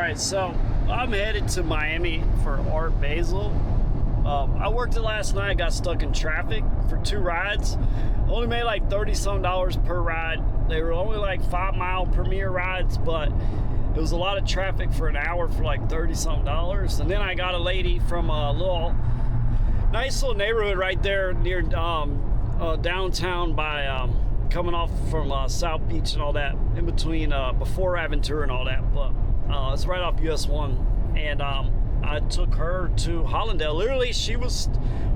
Alright, so I'm headed to Miami for Art Basel. I worked it last night, got stuck in traffic for 2 rides. Only made like $30-some per ride. They were only like 5-mile premier rides, but it was a lot of traffic for an hour for like $30-some. And then I got a lady from a nice little neighborhood right there near downtown by coming off from South Beach and all that, in between before Aventura and all that, but it's right off US 1. And I took her to Hollandale. Literally,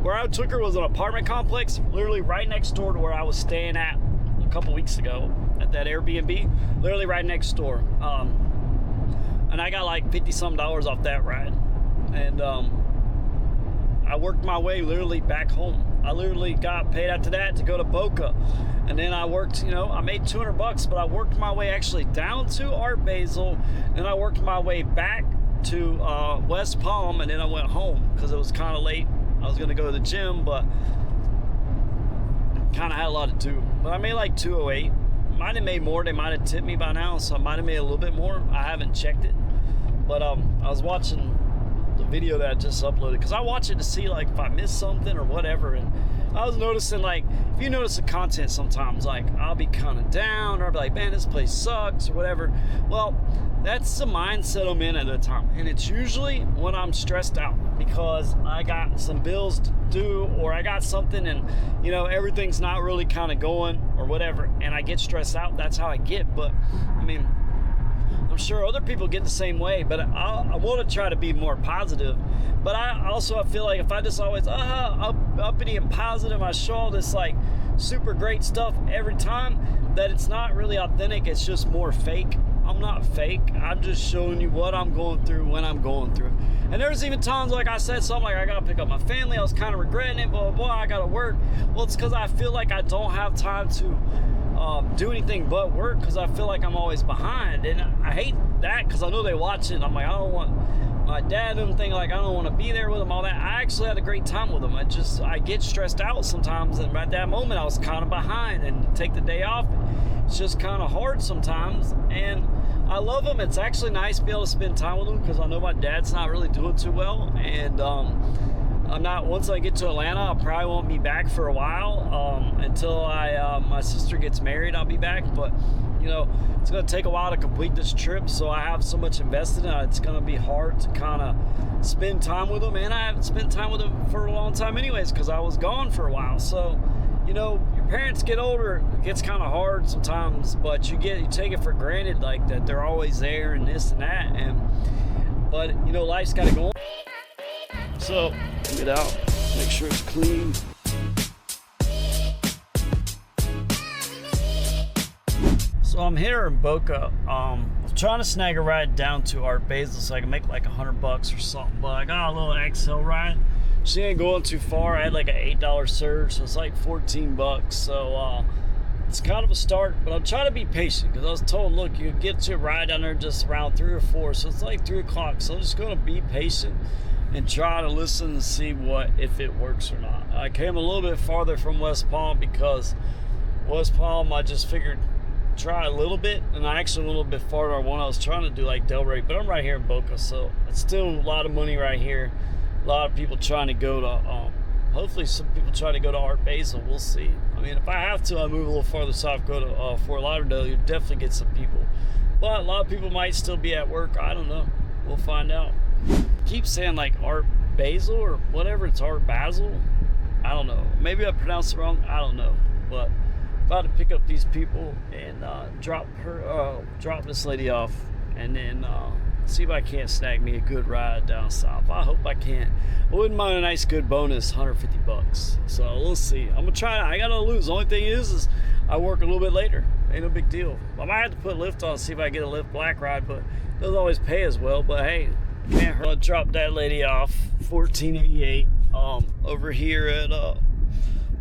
where I took her was an apartment complex, literally right next door to where I was staying at a couple weeks ago at that Airbnb, literally right next door. And I got like $50-some off that ride. And I worked my way literally back home. I literally got paid after that to go to Boca. And then I worked, I made $200, but I worked my way actually down to Art Basel. Then I worked my way back to West Palm, and then I went home because it was kind of late. I was going to go to the gym, but kind of had a lot to do. But I made like $208. Might have made more. They might have tipped me by now, so I might have made a little bit more. I haven't checked it. But I was watching the video that I just uploaded because I watch it to see like if I missed something or whatever. And I was noticing, like, if you notice the content sometimes, like I'll be kind of down, or I'll be like, man, this place sucks or whatever. Well, that's the mindset I'm in at the time, and it's usually when I'm stressed out because I got some bills to do, or I got something and everything's not really kind of going or whatever, and I get stressed out. That's how I get. But I mean, I'm sure other people get the same way, but I want to try to be more positive. But I feel like if I just always uppity and positive, I show all this like super great stuff every time, that it's not really authentic. It's just more fake. I'm not fake. I'm just showing you what I'm going through when I'm going through. And there's even times like I said something like I gotta pick up my family. I was kind of regretting it, blah, blah, blah. I gotta work. Well, it's because I feel like I don't have time to do anything but work, because I feel like I'm always behind. And I hate that because I know they watch it, and I'm like, I don't want my dad and them think like I don't want to be there with them, all that. I actually had a great time with them. I get stressed out sometimes, and at that moment I was kind of behind, and take the day off, it's just kind of hard sometimes. And I love them. It's actually nice to be able to spend time with them, because I know my dad's not really doing too well, and once I get to Atlanta, I probably won't be back for a while, until my sister gets married. I'll be back, but it's going to take a while to complete this trip, so I have so much invested in it. It's going to be hard to kind of spend time with them, and I haven't spent time with them for a long time anyways, because I was gone for a while. So your parents get older, it gets kind of hard sometimes, but you take it for granted, like that they're always there and this and that, but life's got to go on. So get out, make sure it's clean. So I'm here in Boca. I'm trying to snag a ride down to Art Basel so I can make like $100 or something. But I got a little XL ride. She ain't going too far. I had like an $8 surge, so it's like $14. So it's kind of a start. But I'm trying to be patient, because I was told, look, you get to a ride down there just around 3 or 4. So it's like 3 o'clock. So I'm just going to be patient and try to listen and see if it works or not. I came a little bit farther from West Palm, because West Palm I just figured try a little bit, and I actually a little bit farther on one I was trying to do like Delray, but I'm right here in Boca, so it's still a lot of money right here. A lot of people trying to go to hopefully some people try to go to Art Basel. We'll see. I mean, if I have to, I move a little farther south, go to Fort Lauderdale. You'll definitely get some people, but a lot of people might still be at work. I don't know, we'll find out. Keep saying like Art Basel or whatever, it's Art Basel, I don't know, maybe I pronounced it wrong, I don't know. But about to pick up these people and drop this lady off, and then see if I can't snag me a good ride down south. I hope I can. I wouldn't mind a nice good bonus, $150. So we'll see. I'm gonna try. I gotta lose. The only thing is I work a little bit later. Ain't no big deal. I might have to put Lyft on, see if I get a Lyft black ride, but it doesn't always pay as well. But hey, can't hurt. I'll drop that lady off, 1488, over here at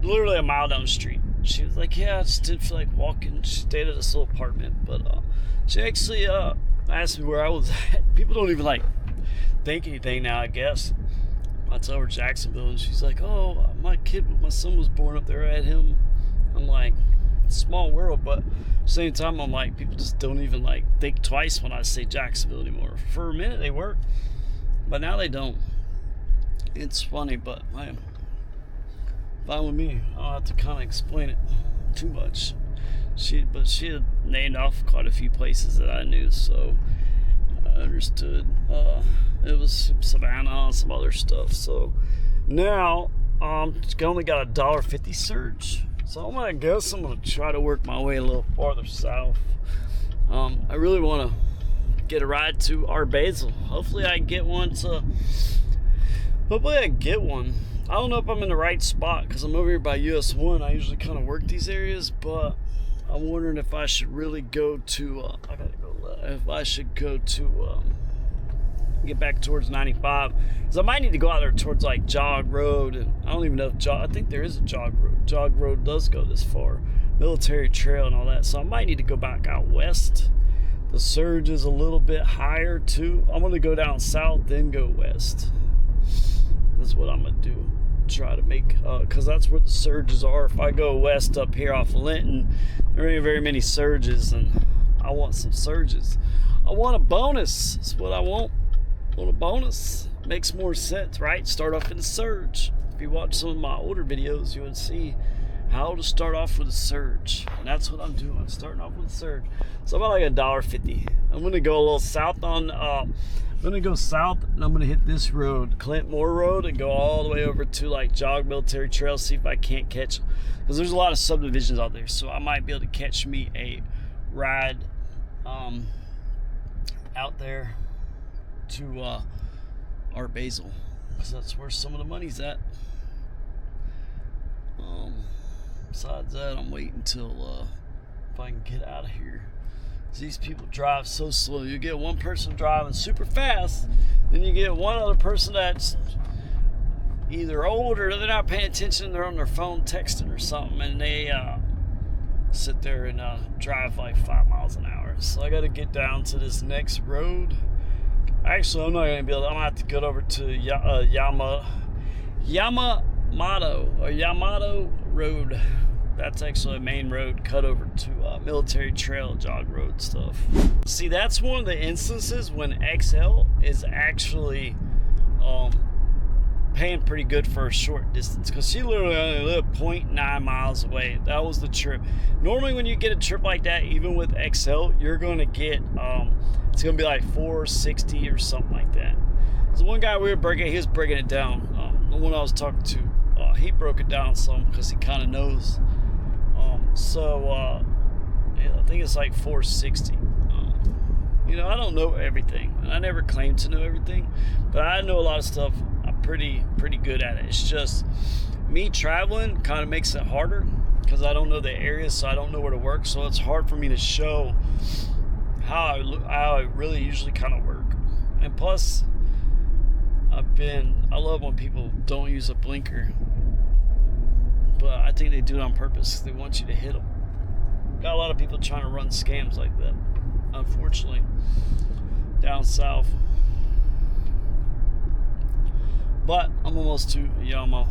literally a mile down the street. She was like, yeah, I just didn't feel like walking. She stayed at this little apartment, but she actually asked me where I was at. People don't even like think anything now, I guess. That's over Jacksonville, and she's like, oh, my son was born up there. I had him. I'm like, small world, but Same time, I'm like, people just don't even like think twice when I say Jacksonville anymore. For a minute they were, but now they don't. It's funny, but man, fine with me. I don't have to kind of explain it too much. She had named off quite a few places that I knew, so I understood. It was Savannah and some other stuff. So now only got $1.50 surge. So I guess I'm gonna try to work my way a little farther south. I really want to get a ride to Art Basel. Hopefully I can get one. I don't know if I'm in the right spot because I'm over here by US 1. I usually kind of work these areas, but I'm wondering if I should really go to, if I should go to, get back towards 95. Because I might need to go out there towards like Jog Road. And I don't even know if I think there is a Jog Road. Jog Road does go this far. Military Trail and all that. So I might need to go back out west. The surge is a little bit higher too. I'm going to go down south, then go west. That's what I'm going to do. Try to make, because that's where the surges are. If I go west up here off of Linton, there ain't very many surges, and I want some surges. I want a bonus. That's what I want. I want a bonus. Makes more sense, right? Start off in the surge. If you watch some of my older videos, you would see how to start off with a surge, and that's what I'm doing. Starting off with a surge. So about like $1.50. I'm gonna go a little south on. I'm gonna go south, and I'm gonna hit this road, Clint Moore Road, and go all the way over to like Jog Military Trail. See if I can't catch, because there's a lot of subdivisions out there, so I might be able to catch me a ride out there to Art Basel, because that's where some of the money's at. Besides that, I'm waiting till if I can get out of here. These people drive so slow. You get one person driving super fast, then you get one other person that's either old or they're not paying attention, they're on their phone texting or something, and they sit there and drive like 5 miles an hour. So I got to get down to this next road. Actually, I'm not going to be able to, I'm going to have to go over to Yamato Road. That's actually a main road cut over to Military Trail, Jog Road stuff. See, that's one of the instances when XL is actually paying pretty good for a short distance, because she literally only lived 0.9 miles away. That was the trip. Normally when you get a trip like that, even with XL, you're going to get, it's going to be like $4.60 or something like that. There's one guy he was breaking it down. The one I was talking to, he broke it down some because he kind of knows. Yeah, I think it's like $4.60. I don't know everything, and I never claim to know everything, but I know a lot of stuff. I'm pretty good at it. It's just me traveling kind of makes it harder because I don't know the area, so I don't know where to work. So it's hard for me to show how I really usually kind of work. And plus, I love when people don't use a blinker, but I think they do it on purpose. They want you to hit them. Got a lot of people trying to run scams like that, unfortunately, down south. But I'm almost to Yamato.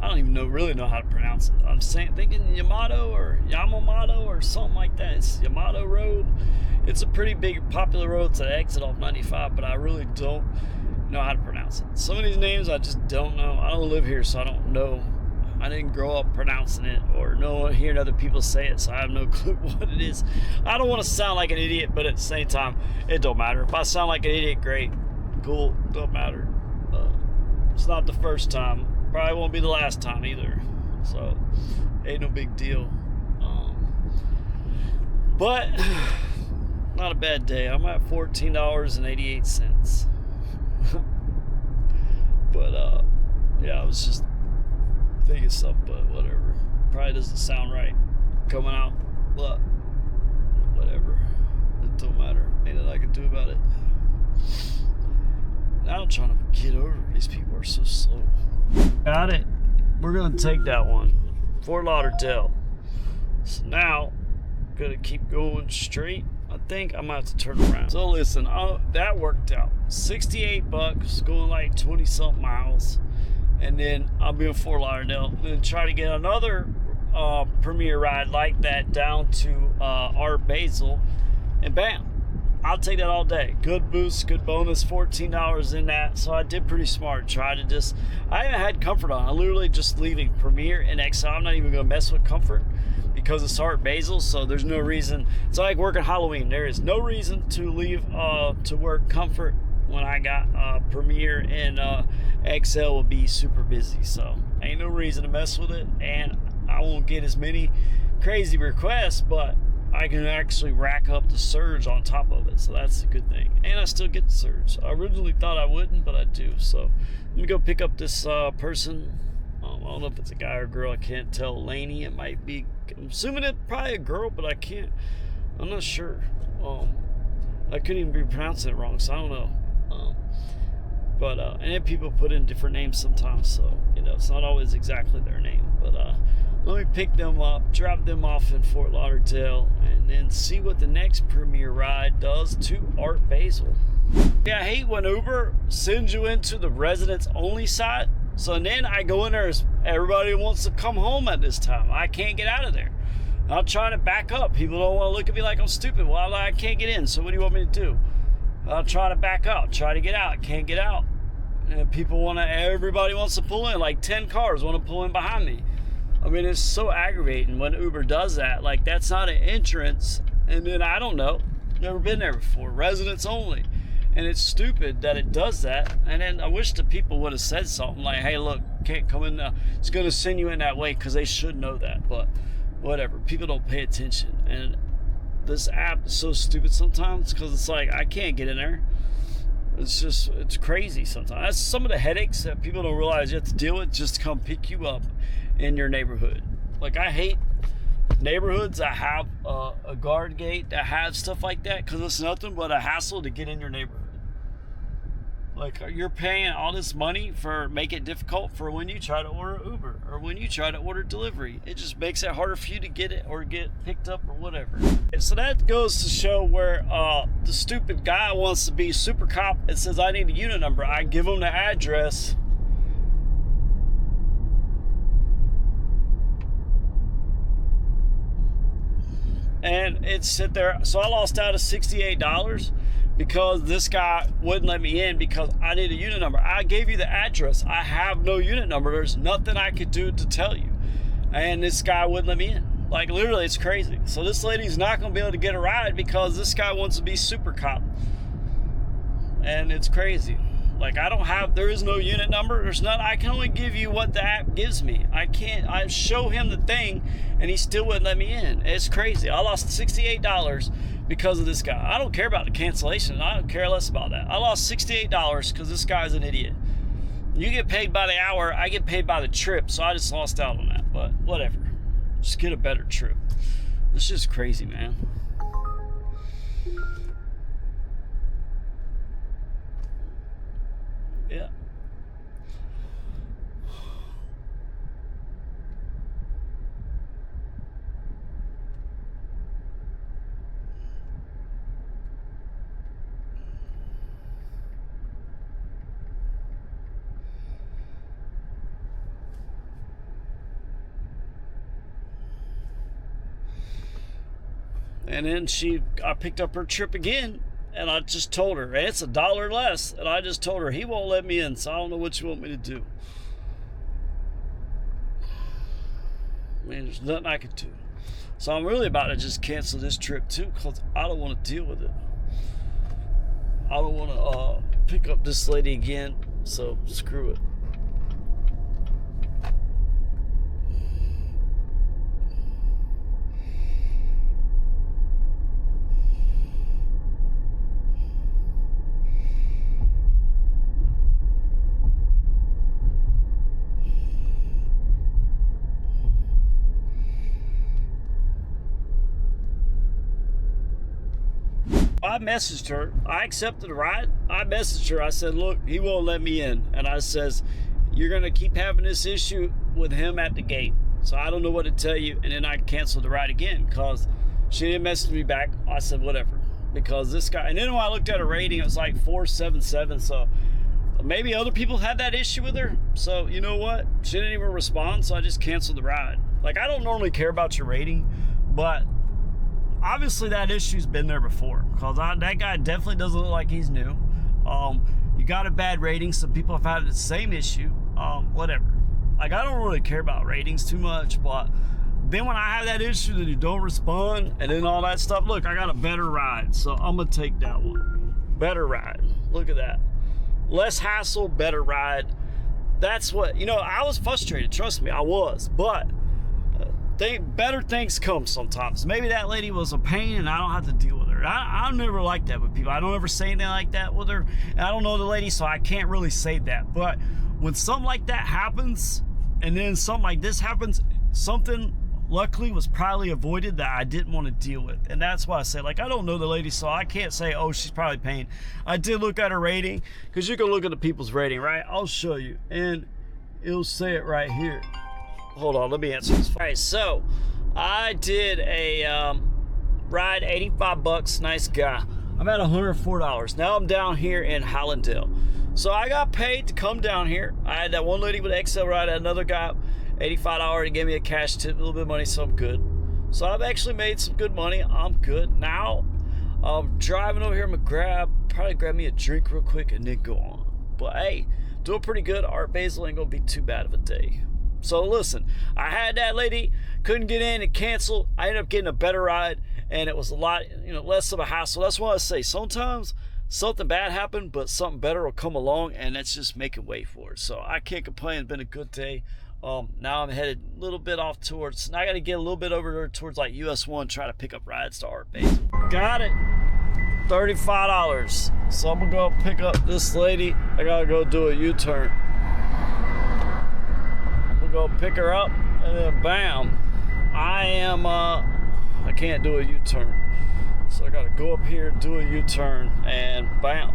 I don't even really know how to pronounce it. I'm thinking Yamato or Yamamoto or something like that. It's Yamato Road. It's a pretty big, popular road to exit off 95, but I really don't know how to pronounce it. Some of these names I just don't know. I don't live here, so I don't know. I didn't grow up pronouncing it or hearing other people say it, so I have no clue what it is. I don't want to sound like an idiot, but at the same time, it don't matter. If I sound like an idiot, great, cool, don't matter. It's not the first time. Probably won't be the last time either. So, ain't no big deal. But, not a bad day. I'm at $14.88. But, yeah, I was just thinking something, but whatever. Probably doesn't sound right coming out, but whatever. It don't matter. Ain't nothing I can do about it. Now I'm trying to get over. These people are so slow. Got it. We're going to take that one. Fort Lauderdale. So now, I'm going to keep going straight. I think I might have to turn around. So listen, that worked out. $68, going like 20-something miles. And then I'll be in Fort Lauderdale. Then try to get another Premier ride like that down to Art Basel, and bam, I'll take that all day. Good boost, good bonus, $14 in that. So I did pretty smart. I haven't had comfort on. I'm literally just leaving Premier and XL. I'm not even going to mess with comfort because it's Art Basel. So there's no reason. It's like working Halloween. There is no reason to leave to work comfort when I got Premier, and XL will be super busy. So ain't no reason to mess with it. And I won't get as many crazy requests, but I can actually rack up the surge on top of it, so that's a good thing. And I still get the surge. I originally thought I wouldn't, but I do. So let me go pick up this person. I don't know if it's a guy or a girl. I can't tell. Laney, it might be. I'm assuming it's probably a girl, but I can't. I'm not sure. I couldn't even be pronouncing it wrong, so I don't know. And then people put in different names sometimes, so it's not always exactly their name. But let me pick them up, drop them off in Fort Lauderdale, and then see what the next Premier ride does to Art Basel. Yeah, I hate when Uber sends you into the residents only side. So then I go in there, everybody wants to come home at this time. I can't get out of there. I'm trying to back up. People don't want to look at me like I'm stupid. Well, I can't get in, so what do you want me to do? I'll try to back up, try to get out, can't get out. And everybody wants to pull in, like 10 cars want to pull in behind me. I mean, it's so aggravating when Uber does that. Like, that's not an entrance. And then, I don't know, never been there before, residents only. And it's stupid that it does that. And then I wish the people would have said something like, hey, look, can't come in now. It's going to send you in that way, because they should know that. But whatever, people don't pay attention. And this app is so stupid sometimes, because it's like, I can't get in there. It's crazy sometimes. That's some of the headaches that people don't realize you have to deal with just to come pick you up in your neighborhood. Like, I hate neighborhoods that have a guard gate, that have stuff like that, because it's nothing but a hassle to get in your neighborhood. Like, you're paying all this money make it difficult for when you try to order Uber or when you try to order delivery. It just makes it harder for you to get it or get picked up or whatever. And so that goes to show where the stupid guy wants to be super cop and says, I need a unit number. I give him the address. And it's sit there. So I lost out of $68 because this guy wouldn't let me in because I need a unit number. I gave you the address. I have no unit number. There's nothing I could do to tell you. And this guy wouldn't let me in. Like, literally, it's crazy. So this lady's not going to be able to get a ride because this guy wants to be super cop. And it's crazy. Like, there is no unit number. There's none. I can only give you what the app gives me. I show him the thing and he still wouldn't let me in. It's crazy. I lost $68 because of this guy. I don't care about the cancellation. I don't care less about that. I lost $68 because this guy's an idiot. You get paid by the hour. I get paid by the trip. So I just lost out on that. But whatever. Just get a better trip. It's just crazy, man. Yeah. And then I picked up her trip again, and I just told her, and it's $1 less, and I just told her he won't let me in, so I don't know what you want me to do. I mean, there's nothing I could do. So I'm really about to just cancel this trip too, because I don't want to deal with it. I don't want to pick up this lady again, so screw it. I messaged her. I accepted the ride. I messaged her. I said, look, he won't let me in. And I says, you're going to keep having this issue with him at the gate. So I don't know what to tell you. And then I canceled the ride again because she didn't message me back. I said, whatever. Because this guy, and then when I looked at her rating, it was like 477. So maybe other people had that issue with her. So you know what? She didn't even respond. So I just canceled the ride. Like, I don't normally care about your rating, but obviously that issue's been there before, because that guy definitely doesn't look like he's new. You got a bad rating. Some people have had the same issue. Whatever. Like, I don't really care about ratings too much, but then when I have that issue that you don't respond and then all that stuff, look, I got a better ride, so I'm gonna take that one. Better ride. Look at that. Less hassle, better ride. That's what, I was frustrated, trust me, I was, but better things come sometimes. Maybe that lady was a pain and I don't have to deal with her. I never like that with people. I don't ever say anything like that with her. And I don't know the lady, so I can't really say that. But when something like that happens, and then something like this happens, something luckily was probably avoided that I didn't want to deal with. And that's why I say, like, I don't know the lady, so I can't say, oh, she's probably paying. I did look at her rating, because you can look at the people's rating, right? I'll show you, and it'll say it right here. Hold on, let me answer this. All right, so I did a ride, 85 bucks, nice guy. I'm at $104. Now I'm down here in Hallandale. So I got paid to come down here. I had that one lady with an XL ride, another guy, $85. He gave me a cash tip, a little bit of money, so I'm good. So I've actually made some good money. I'm good. Now I'm driving over here. I'm gonna probably grab me a drink real quick and then go on. But hey, doing pretty good. Art Basel ain't gonna be too bad of a day. So listen, I had that lady, couldn't get in, and canceled. I ended up getting a better ride, and it was a lot, less of a hassle. That's why I say sometimes something bad happened, but something better will come along, and that's just making way for it. So I can't complain. It's been a good day. Now I'm headed a little bit off towards, now I got to get a little bit over there towards like US 1, try to pick up rides to Art Basel. Got it. $35. So I'm going to go pick up this lady. I got to go do a U-turn. Go pick her up, and then bam, I can't do a U-turn, so I gotta go up here, do a U-turn, and bam,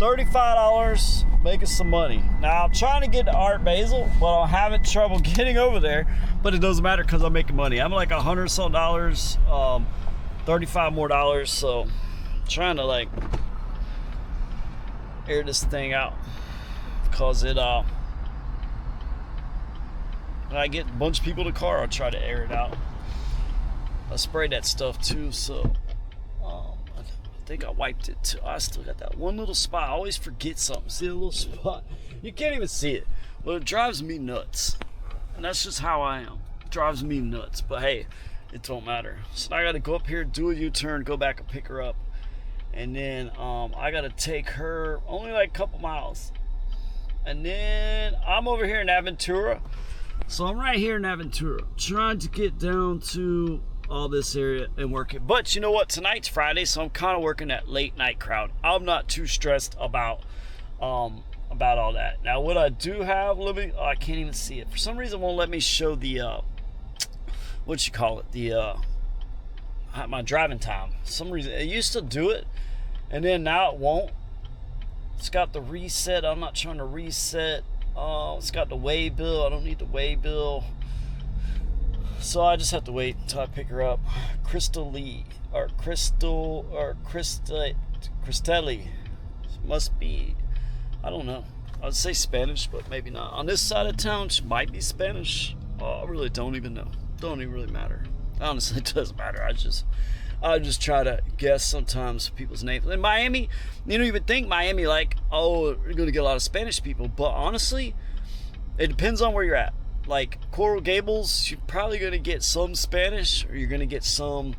$35, making some money. Now I'm trying to get to Art Basel, but I'm having trouble getting over there, but it doesn't matter because I'm making money. I'm like $100 some, $35 more, so I'm trying to like air this thing out, because it when I get a bunch of people in the car, I'll try to air it out. I sprayed that stuff too, so I think I wiped it too. I still got that one little spot. I always forget something. See a little spot? You can't even see it. Well, it drives me nuts. And that's just how I am. It drives me nuts. But hey, it don't matter. So now I got to go up here, do a U-turn, go back and pick her up. And then I got to take her only like a couple miles. And then I'm over here in Aventura. So I'm right here in Aventura, trying to get down to all this area and work it. But you know what? Tonight's Friday, so I'm kind of working that late night crowd. I'm not too stressed about all that. Now, what I do have, I can't even see it. For some reason, it won't let me show the my driving time. For some reason, it used to do it, and then now it won't. It's got the reset. I'm not trying to reset. It's got the weigh bill. I don't need the weigh bill, so I just have to wait until I pick her up. Cristelli must be, I don't know. I'd say Spanish, but maybe not. On this side of town, she might be Spanish. I really don't even know. Don't even really matter. Honestly, it doesn't matter. I just try to guess sometimes people's names. In Miami, you would think Miami, like, oh, you're going to get a lot of Spanish people. But honestly, it depends on where you're at. Like Coral Gables, you're probably going to get some Spanish, or you're going to get some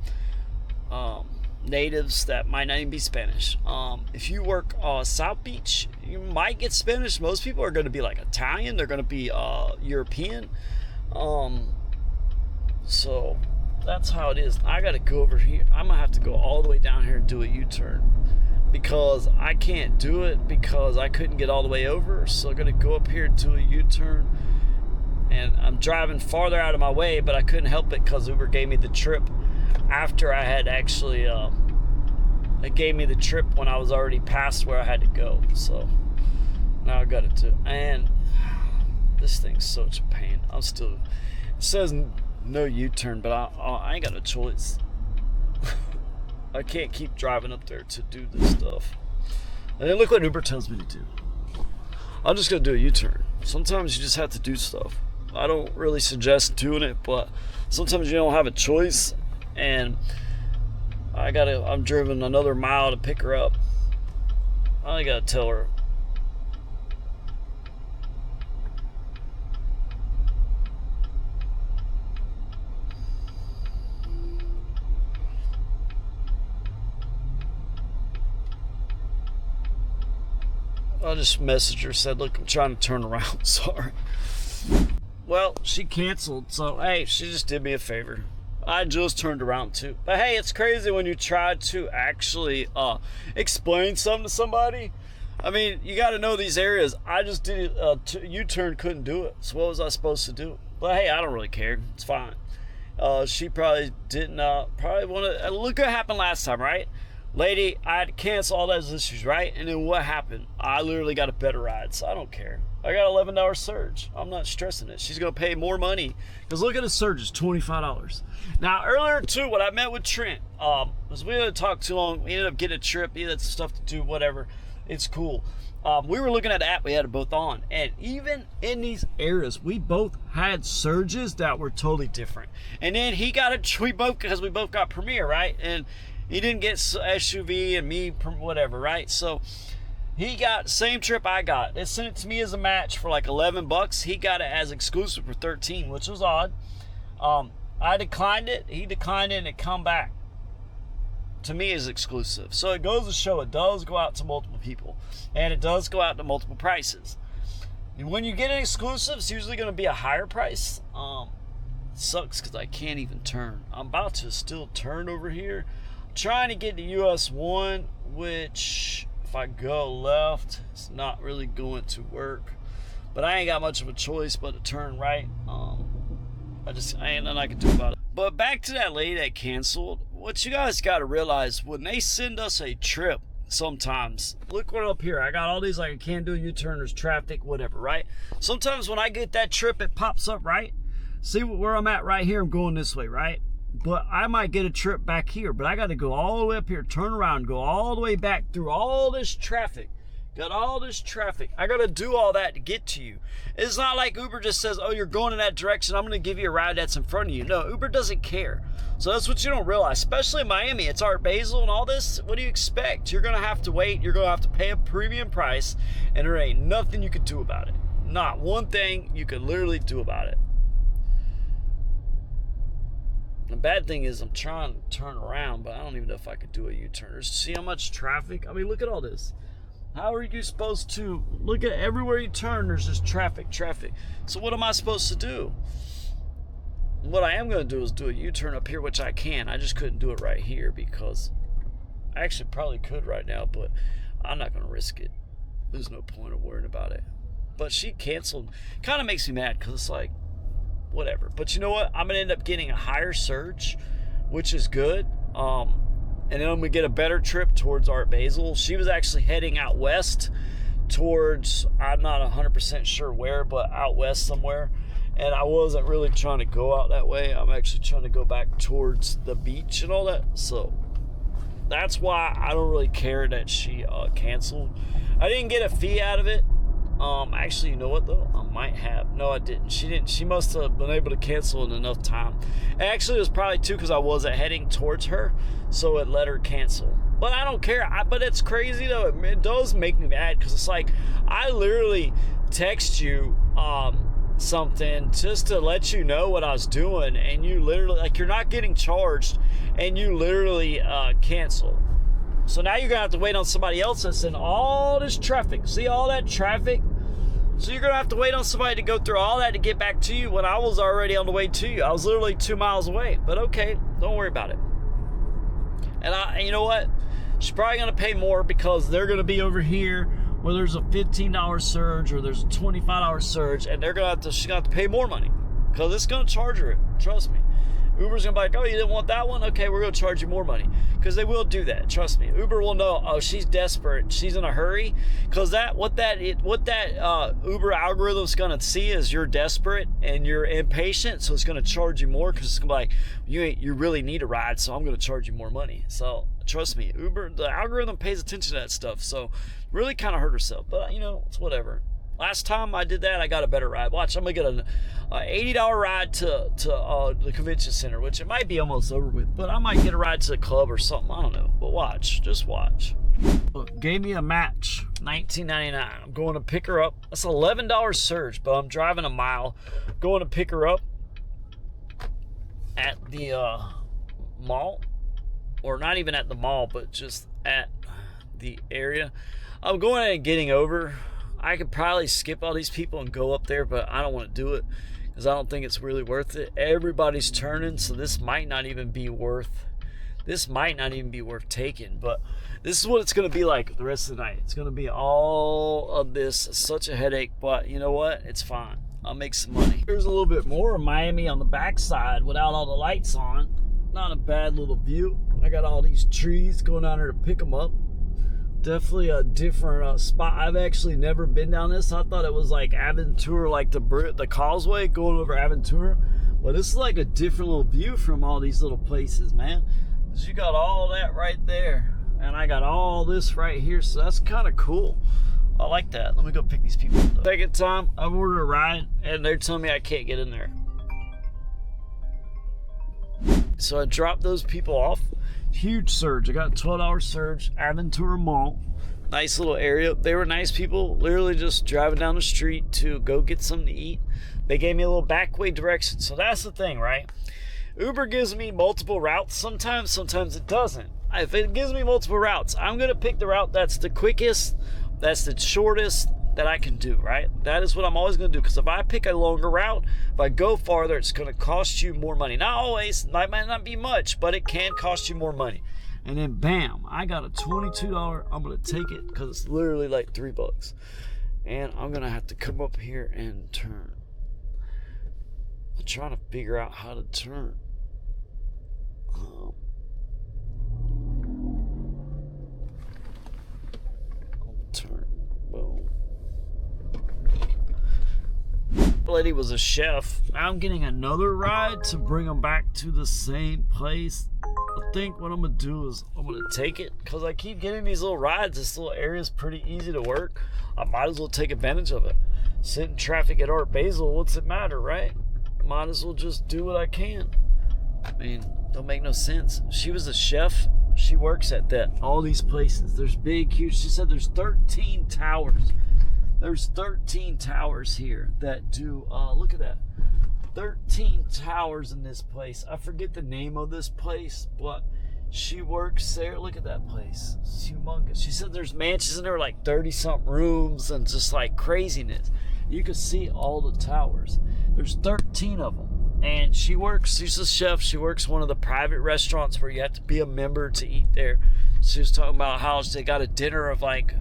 natives that might not even be Spanish. If you work South Beach, you might get Spanish. Most people are going to be like Italian. They're going to be European. So that's how it is. I gotta go over here. I'm gonna have to go all the way down here and do a U-turn, because I can't do it because I couldn't get all the way over. So I'm gonna go up here and do a U-turn, and I'm driving farther out of my way, but I couldn't help it because Uber gave me the trip after I had actually it gave me the trip when I was already past where I had to go. So now I gotta do, and this thing's such a pain. It says no U-turn, but I ain't got no choice. I can't keep driving up there to do this stuff. And then look what Uber tells me to do. I'm just gonna do a U-turn. Sometimes you just have to do stuff. I don't really suggest doing it, but sometimes you don't have a choice, and I'm driven another mile to pick her up. I gotta tell her. I just messaged her, said, look, I'm trying to turn around, sorry. Well, she canceled, so hey, she just did me a favor. I just turned around too. But hey, it's crazy when you try to actually explain something to somebody. I mean, you got to know these areas. I just did a U-turn, couldn't do it. So what was I supposed to do? But hey, I don't really care. It's fine. She probably didn't probably want to look what happened last time, right? Lady, I had to cancel all those issues, right? And then what happened? I literally got a better ride, so I don't care. I got an $11 surge. I'm not stressing it. She's going to pay more money. Because look at the surge, it's $25. Now, earlier, too, when I met with Trent, because we didn't talk too long, we ended up getting a trip. He had stuff to do, whatever. It's cool. We were looking at the app. We had it both on. And even in these areas, we both had surges that were totally different. And then he got because we both got Premier, right? And he didn't get SUV and me, whatever, right? So he got the same trip I got. They sent it to me as a match for like $11. He got it as exclusive for $13, which was odd. I declined it. He declined it, and it come back to me as exclusive. So it goes to show it does go out to multiple people, and it does go out to multiple prices. And when you get an exclusive, it's usually going to be a higher price. Sucks because I can't even turn. I'm about to still turn over here. Trying to get to US 1, which if I go left, it's not really going to work. But I ain't got much of a choice but to turn right. Ain't nothing I can do about it. But back to that lady that canceled. What you guys got to realize, when they send us a trip, sometimes, look what up here. I got all these, like I can't do U-turn, there's traffic, whatever, right? Sometimes when I get that trip, it pops up, right? See where I'm at right here. I'm going this way, right? But I might get a trip back here, but I got to go all the way up here, turn around, go all the way back through all this traffic. Got all this traffic. I got to do all that to get to you. It's not like Uber just says, oh, you're going in that direction, I'm going to give you a ride that's in front of you. No, Uber doesn't care. So that's what you don't realize, especially in Miami. It's Art Basel and all this. What do you expect? You're going to have to wait. You're going to have to pay a premium price, and there ain't nothing you can do about it. Not one thing you can literally do about it. The bad thing is I'm trying to turn around, but I don't even know if I could do a U-turn. See how much traffic? I mean, look at all this. How are you supposed to look at everywhere you turn? There's just traffic. So what am I supposed to do? What I am going to do is do a U-turn up here, which I can. I just couldn't do it right here because I actually probably could right now, but I'm not going to risk it. There's no point of worrying about it. But she canceled. Kind of makes me mad because it's like, whatever. But you know what? I'm going to end up getting a higher surge, which is good. And then we get a better trip towards Art Basel. She was actually heading out west towards, I'm not 100% sure where, but out west somewhere. And I wasn't really trying to go out that way. I'm actually trying to go back towards the beach and all that. So that's why I don't really care that she canceled. I didn't get a fee out of it. Actually, you know what though? I might have. No, I didn't. She didn't. She must have been able to cancel in enough time. Actually, it was probably too because I wasn't heading towards her, so it let her cancel. But I don't care. But it's crazy though. It does make me mad because it's like I literally text you something just to let you know what I was doing, and you literally you're not getting charged, and you literally cancel. So now you're gonna have to wait on somebody else that's in all this traffic. See all that traffic? So you're gonna have to wait on somebody to go through all that to get back to you when I was already on the way to you. I was literally 2 miles away. But okay, don't worry about it. And you know what? She's probably gonna pay more because they're gonna be over here where there's a $15 surge or there's a $25 surge, and she's gonna have to pay more money because it's gonna charge her. Trust me. Uber's gonna be like, oh, you didn't want that one? Okay, we're gonna charge you more money. Because they will do that, trust me. Uber will know, oh, she's desperate, she's in a hurry. Because what that Uber algorithm's gonna see is you're desperate and you're impatient, so it's gonna charge you more because it's gonna be like, you really need a ride, so I'm gonna charge you more money. So trust me, Uber, the algorithm pays attention to that stuff. So really kind of hurt herself, but it's whatever. Last time I did that, I got a better ride. Watch, I'm gonna get an $80 ride to the convention center, which it might be almost over with, but I might get a ride to the club or something. I don't know, but watch, just watch. Look, gave me a match, $19.99. I'm going to pick her up. That's an $11 surge, but I'm driving a mile, going to pick her up at the mall, or not even at the mall, but just at the area. I'm going and getting over. I could probably skip all these people and go up there, but I don't want to do it because I don't think it's really worth it. Everybody's turning, so this might not even be worth taking, but this is what it's going to be like the rest of the night. It's going to be all of this, such a headache, but you know what? It's fine. I'll make some money. Here's a little bit more of Miami on the backside without all the lights on. Not a bad little view. I got all these trees going down there to pick them up. Definitely a different spot. I've actually never been down this. I thought it was like Aventura, like the causeway going over Aventura, but this is like a different little view from all these little places, man. Cause you got all that right there, and I got all this right here, so that's kind of cool. I like that. Let me go pick these people up. Second time I've ordered a ride, and they're telling me I can't get in there. So I dropped those people off. Huge surge. I got a $12 surge, Aventura Mall. Nice little area. They were nice people, literally just driving down the street to go get something to eat. They gave me a little back way direction. So that's the thing, right? Uber gives me multiple routes sometimes it doesn't. If it gives me multiple routes, I'm going to pick the route that's the quickest, that's the shortest that I can do, right? That is what I'm always going to do, because if I pick a longer route, if I go farther, it's going to cost you more money. Not always, it might not be much, but it can cost you more money. And then bam, I got a $22. I'm going to take it because it's literally like $3. And I'm going to have to come up here and turn. I'm trying to figure out how to turn. Turn. Boom. Lady was a chef. I'm getting another ride to bring them back to the same place. I think what I'm gonna do is I'm gonna take it because I keep getting these little rides. This little area is pretty easy to work. I might as well take advantage of it. Sit in traffic at Art Basel, what's it matter, right? Might as well just do what I can. I mean, don't make no sense. She was a chef. She works at all these places. There's big, huge. She said there's 13 towers. There's 13 towers here that do, look at that. 13 towers in this place. I forget the name of this place, but she works there. Look at that place. It's humongous. She said there's mansions in there, like 30-something rooms and just like craziness. You can see all the towers. There's 13 of them. And she's a chef. She works one of the private restaurants where you have to be a member to eat there. She was talking about how they got a dinner of like,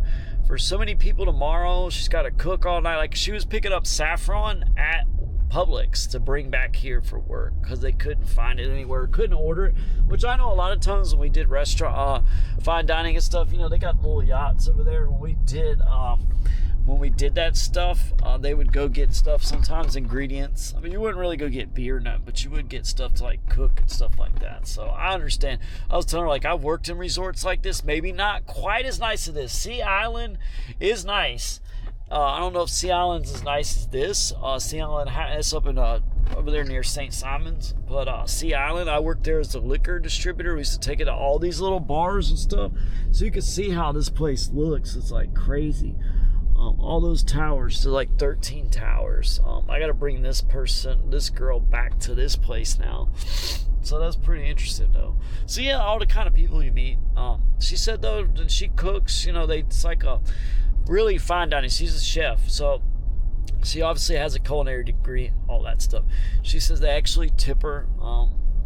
for so many people tomorrow. She's got to cook all night. Like, she was picking up saffron at Publix to bring back here for work because they couldn't find it anywhere, couldn't order it. Which I know a lot of times when we did restaurant, fine dining and stuff, you know, they got little yachts over there. When we did that stuff, they would go get stuff, sometimes ingredients. I mean, you wouldn't really go get beer or nothing, but you would get stuff to like cook and stuff like that. So I understand. I was telling her, like, I've worked in resorts like this, maybe not quite as nice as this. Sea Island is nice. I don't know if Sea Island's as nice as this. Sea Island is up in over there near St. Simon's, but Sea Island, I worked there as a liquor distributor. We used to take it to all these little bars and stuff, so you can see how this place looks. It's like crazy. All those towers, so like 13 towers. I got to bring this girl back to this place now. So that's pretty interesting though. So yeah, all the kind of people you meet. She said though that she cooks, you know, it's like a really fine dining. She's a chef, so she obviously has a culinary degree, all that stuff. She says they actually tip her,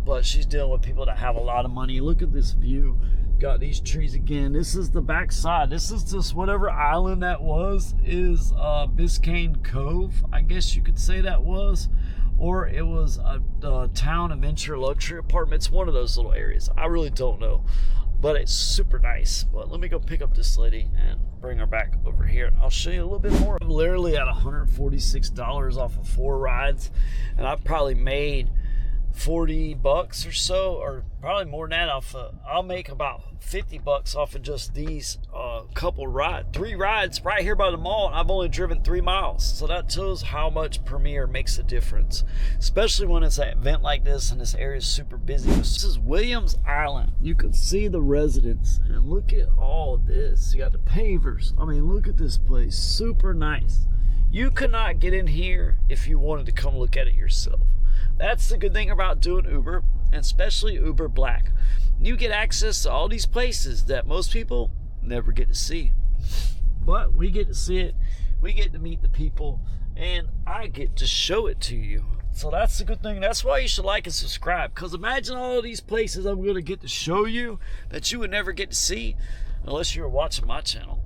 but she's dealing with people that have a lot of money. Look at this view. Got these trees again. This is the back side. This is just whatever island that is Biscayne Cove, I guess you could say that was, or it was a town adventure luxury apartment. It's one of those little areas. I really don't know, but it's super nice. But let me go pick up this lady and bring her back over here. I'll show you a little bit more. I'm literally at $146 off of 4 rides, and I've probably made 40 bucks or so, or probably more than that off I'll make about 50 bucks off of just these three rides right here by the mall, and I've only driven 3 miles. So that tells how much Premier makes a difference, especially when it's an event like this and this area is super busy. This is Williams Island. You can see the residents, and look at all this. You got the pavers. I mean, look at this place, super nice. You could not get in here if you wanted to come look at it yourself. That's the good thing about doing Uber, and especially Uber Black. You get access to all these places that most people never get to see. But we get to see it, we get to meet the people, and I get to show it to you. So that's the good thing. That's why you should like and subscribe, because imagine all of these places I'm going to get to show you that you would never get to see unless you were watching my channel.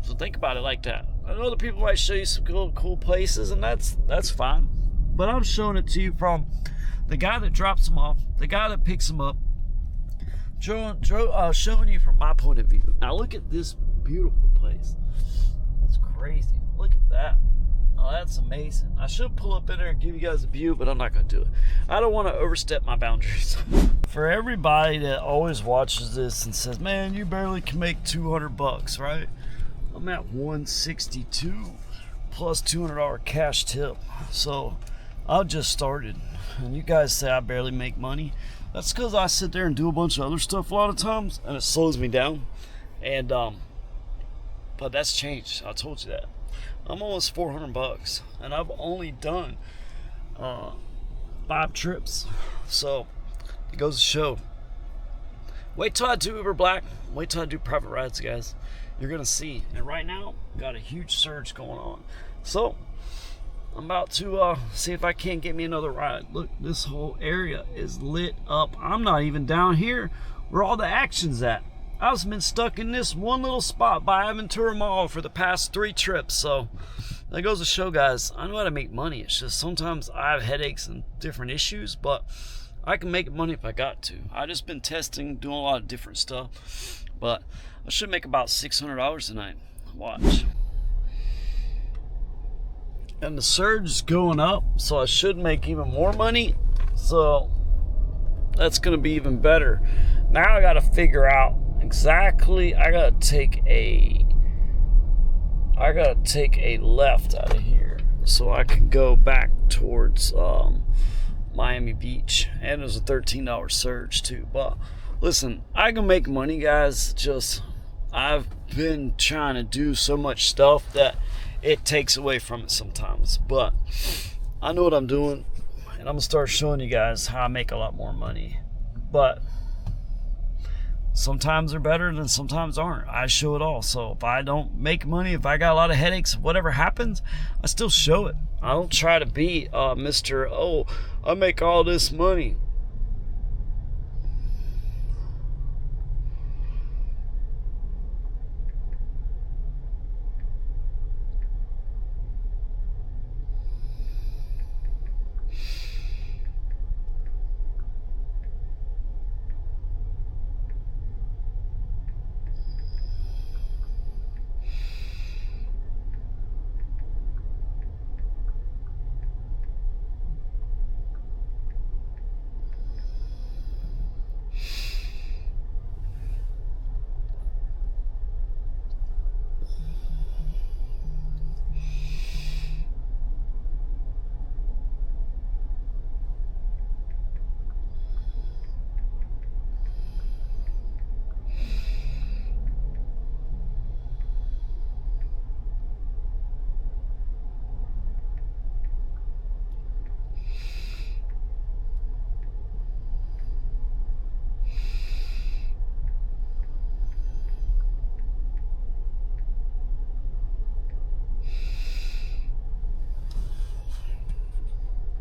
So think about it like that. I know other people might show you some cool places, and that's fine. But I'm showing it to you from the guy that drops them off, the guy that picks them up, showing you from my point of view. Now look at this beautiful place. It's crazy. Look at that. Oh, that's amazing. I should pull up in there and give you guys a view, but I'm not going to do it. I don't want to overstep my boundaries. For everybody that always watches this and says, man, you barely can make 200 bucks, right? I'm at 162 plus $200 cash tip. So I've just started, and you guys say I barely make money. That's because I sit there and do a bunch of other stuff a lot of times, and it slows me down. And but that's changed. I told you that. I'm almost 400 bucks, and I've only done 5 trips. So it goes to show. Wait till I do Uber Black. Wait till I do private rides, guys. You're gonna see. And right now, got a huge surge going on. So I'm about to see if I can't get me another ride. Look, this whole area is lit up. I'm not even down here where all the action's at. I've been stuck in this one little spot by Aventura Mall for the past 3 trips. So that goes to show, guys, I know how to make money. It's just sometimes I have headaches and different issues, but I can make money if I got to. I just been testing, doing a lot of different stuff, but I should make about $600 tonight. Watch. And the surge is going up, so I should make even more money. So that's gonna be even better. Now I gotta figure out exactly. I gotta take a left out of here so I can go back towards Miami Beach. And there's a $13 surge too. But listen, I can make money, guys. Just I've been trying to do so much stuff that it takes away from it sometimes, but I know what I'm doing, and I'm gonna start showing you guys how I make a lot more money. But sometimes they're better than sometimes aren't. I show it all. So if I don't make money, if I got a lot of headaches, whatever happens, I still show it. I don't try to be Mr. Oh, I make all this money.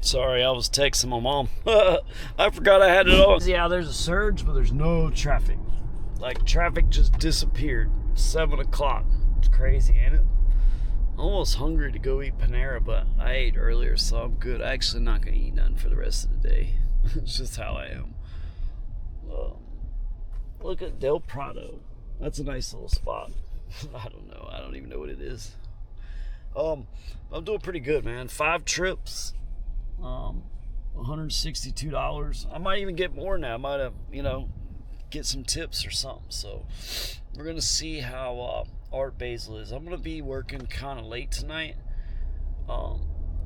Sorry, I was texting my mom. I forgot I had it on. Yeah, there's a surge, but there's no traffic. Like, traffic just disappeared. 7 o'clock. It's crazy, ain't it? I'm almost hungry to go eat Panera, but I ate earlier, so I'm good. I'm actually not going to eat nothing for the rest of the day. It's just how I am. Look at Del Prado. That's a nice little spot. I don't know. I don't even know what it is. I'm doing pretty good, man. 5 trips. $162. I might even get more now. I might have, get some tips or something. So we're gonna see how Art Basel is. I'm gonna be working kind of late tonight. I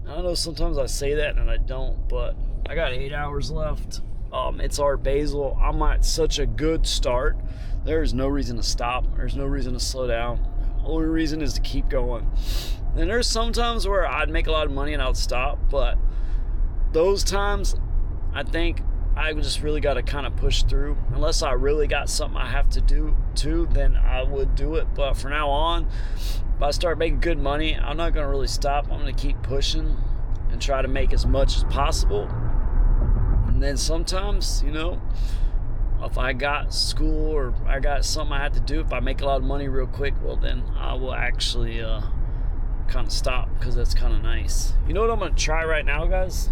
know sometimes I say that and I don't, but I got 8 hours left. It's Art Basel. I'm at such a good start. There's no reason to stop. There's no reason to slow down. Only reason is to keep going. And there's some times where I'd make a lot of money and I'd stop, but those times I think I just really got to kind of push through. Unless I really got something I have to do too, then I would do it. But from now on, if I start making good money, I'm not going to really stop. I'm going to keep pushing and try to make as much as possible. And then sometimes, if I got school or I got something I had to do, if I make a lot of money real quick, well, then I will actually kind of stop, because that's kind of nice. You know what I'm going to try right now, guys?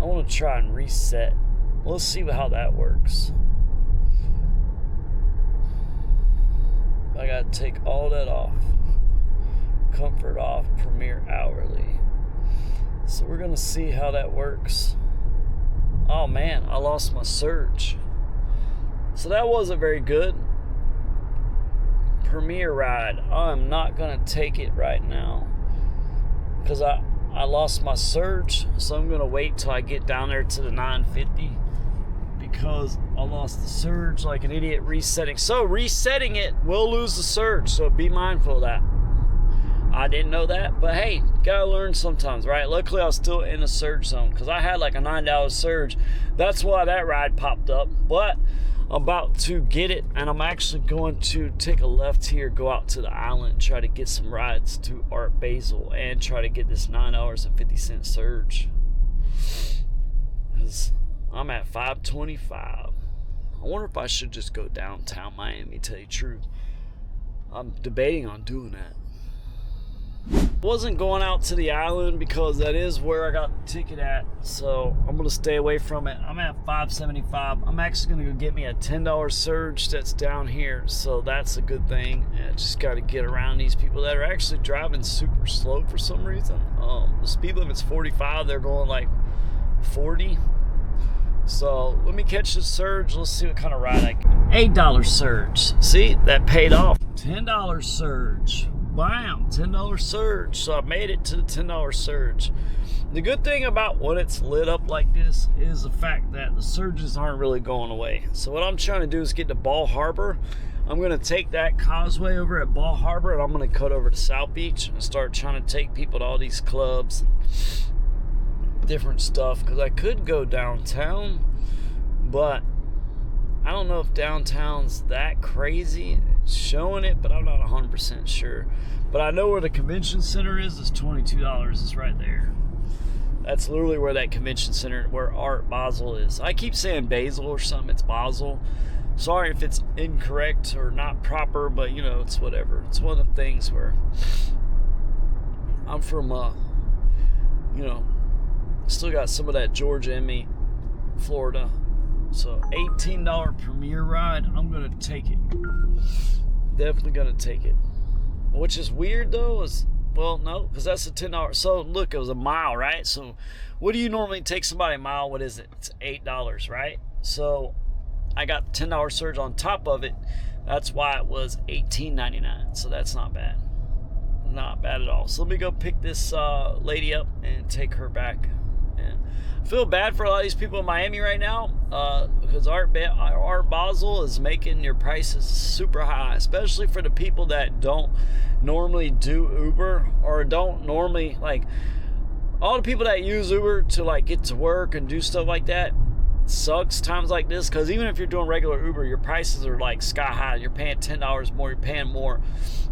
I want to try and reset. Let's see how that works. I got to take all that off. Comfort off, Premiere hourly. So we're going to see how that works. Oh man, I lost my surge. So that wasn't very good. Premiere ride. I'm not going to take it right now, because I lost my surge. So I'm going to wait till I get down there to the 950, because I lost the surge like an idiot resetting. So resetting it will lose the surge, so be mindful of that. I didn't know that, but hey, gotta learn sometimes, right? Luckily, I was still in a surge zone, because I had like a $9 surge. That's why that ride popped up. But I'm about to get it, and I'm actually going to take a left here, go out to the island, try to get some rides to Art Basel, and try to get this $9.50 surge. I'm at 525. I wonder if I should just go downtown Miami, tell you the truth. I'm debating on doing that. Wasn't going out to the island because that is where I got the ticket at, so I'm gonna stay away from it. I'm at 575. I'm actually gonna go get me a $10 surge that's down here, so that's a good thing. I just got to get around these people that are actually driving super slow for some reason. The speed limit's 45. They're going like 40. So let me catch the surge. Let's see what kind of ride I get. $8 surge. See, that paid off. $10 surge. Bam, $10 surge. So I made it to the $10 surge. The good thing about when it's lit up like this is the fact that the surges aren't really going away. So what I'm trying to do is get to Ball Harbor. I'm going to take that causeway over at Ball Harbor, and I'm going to cut over to South Beach and start trying to take people to all these clubs and different stuff, because I could go downtown, but I don't know if downtown's that crazy. It's showing it, but I'm not 100% sure. But I know where the convention center is. It's $22. It's right there. That's literally where that convention center, where Art Basel is. I keep saying Basel or something. It's Basel. Sorry if it's incorrect or not proper, but it's whatever. It's one of the things where I'm from, still got some of that Georgia in me, Florida. So $18 Premiere ride, I'm gonna take it. Definitely gonna take it. Which is weird though, no, because that's a $10. So look, it was a mile, right? So what do you normally take somebody a mile? What is it? It's $8, right? So I got $10 surge on top of it. That's why it was $18.99. So that's not bad. Not bad at all. So let me go pick this lady up and take her back. And I feel bad for a lot of these people in Miami right now, because Art Basel is making your prices super high, especially for the people that don't normally do Uber, or don't normally, like, all the people that use Uber to like get to work and do stuff like that. Sucks times like this, because even if you're doing regular Uber, your prices are like sky high. You're paying $10 more, you're paying more.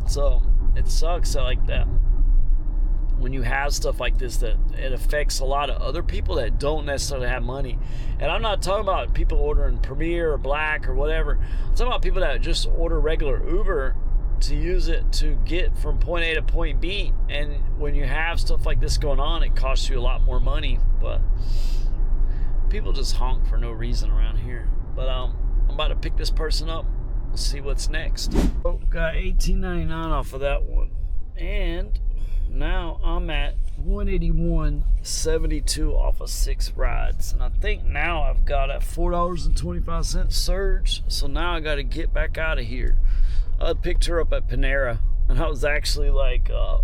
So it sucks like that when you have stuff like this, that it affects a lot of other people that don't necessarily have money. And I'm not talking about people ordering Premier or Black or whatever. I'm talking about people that just order regular Uber to use it to get from point A to point B. And when you have stuff like this going on, it costs you a lot more money. But people just honk for no reason around here. But I'm about to pick this person up. We'll see what's next. Oh, got $18.99 off of that one. And now I'm at 181.72 off of 6 rides, and I think now I've got a $4.25 surge. So now I got to get back out of here. I picked her up at Panera, and I was actually like, I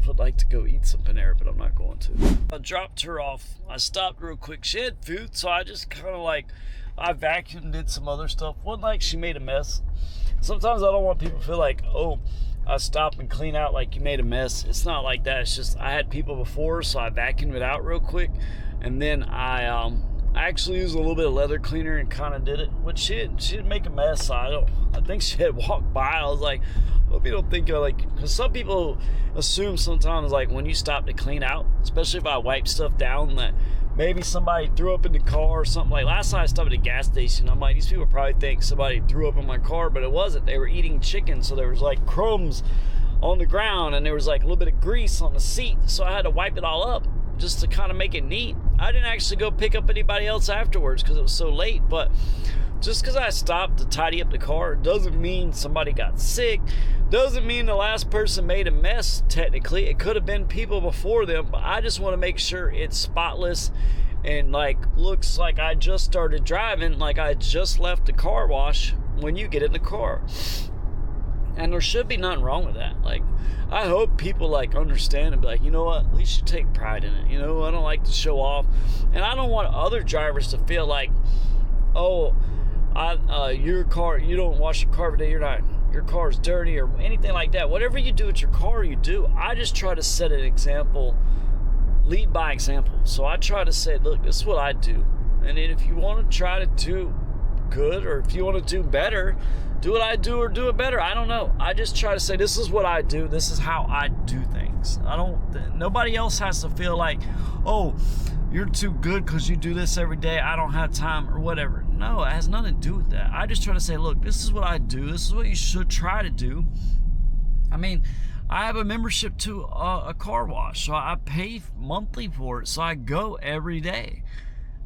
would like to go eat some Panera, but I'm not going to. I dropped her off. I stopped real quick. She had food, so I just kind of like, I vacuumed and did some other stuff. Wasn't like she made a mess. Sometimes I don't want people to feel like, oh, I stop and clean out like you made a mess. It's not like that. It's just I had people before, so I vacuumed it out real quick, and then I actually used a little bit of leather cleaner and kind of did it. Which she didn't make a mess. So I think she had walked by. I was like, hope you don't think because some people assume sometimes like when you stop to clean out, especially if I wipe stuff down, that maybe somebody threw up in the car or something. Like last night I stopped at a gas station. I'm like, these people probably think somebody threw up in my car, but it wasn't. They were eating chicken, so there was like crumbs on the ground, and there was like a little bit of grease on the seat. So I had to wipe it all up just to kind of make it neat. I didn't actually go pick up anybody else afterwards because it was so late, but just because I stopped to tidy up the car doesn't mean somebody got sick. Doesn't mean the last person made a mess, technically. It could have been people before them, but I just want to make sure it's spotless and like looks like I just started driving, like I just left the car wash when you get in the car. And there should be nothing wrong with that. Like, I hope people like understand and be like, you know what, at least you take pride in it. You know, I don't like to show off. And I don't want other drivers to feel like, oh, your car, you don't wash your car every day, your car's dirty or anything like that. Whatever you do with your car, you do. I just try to set an example, lead by example. So I try to say, look, this is what I do. And then if you want to try to do good, or if you want to do better, do what I do or do it better. I don't know. I just try to say, this is what I do. This is how I do things. Nobody else has to feel like, oh, you're too good because you do this every day. I don't have time or whatever. No, it has nothing to do with that. I just try to say, look, this is what I do. This is what you should try to do. I mean, I have a membership to a car wash, so I pay monthly for it. So I go every day.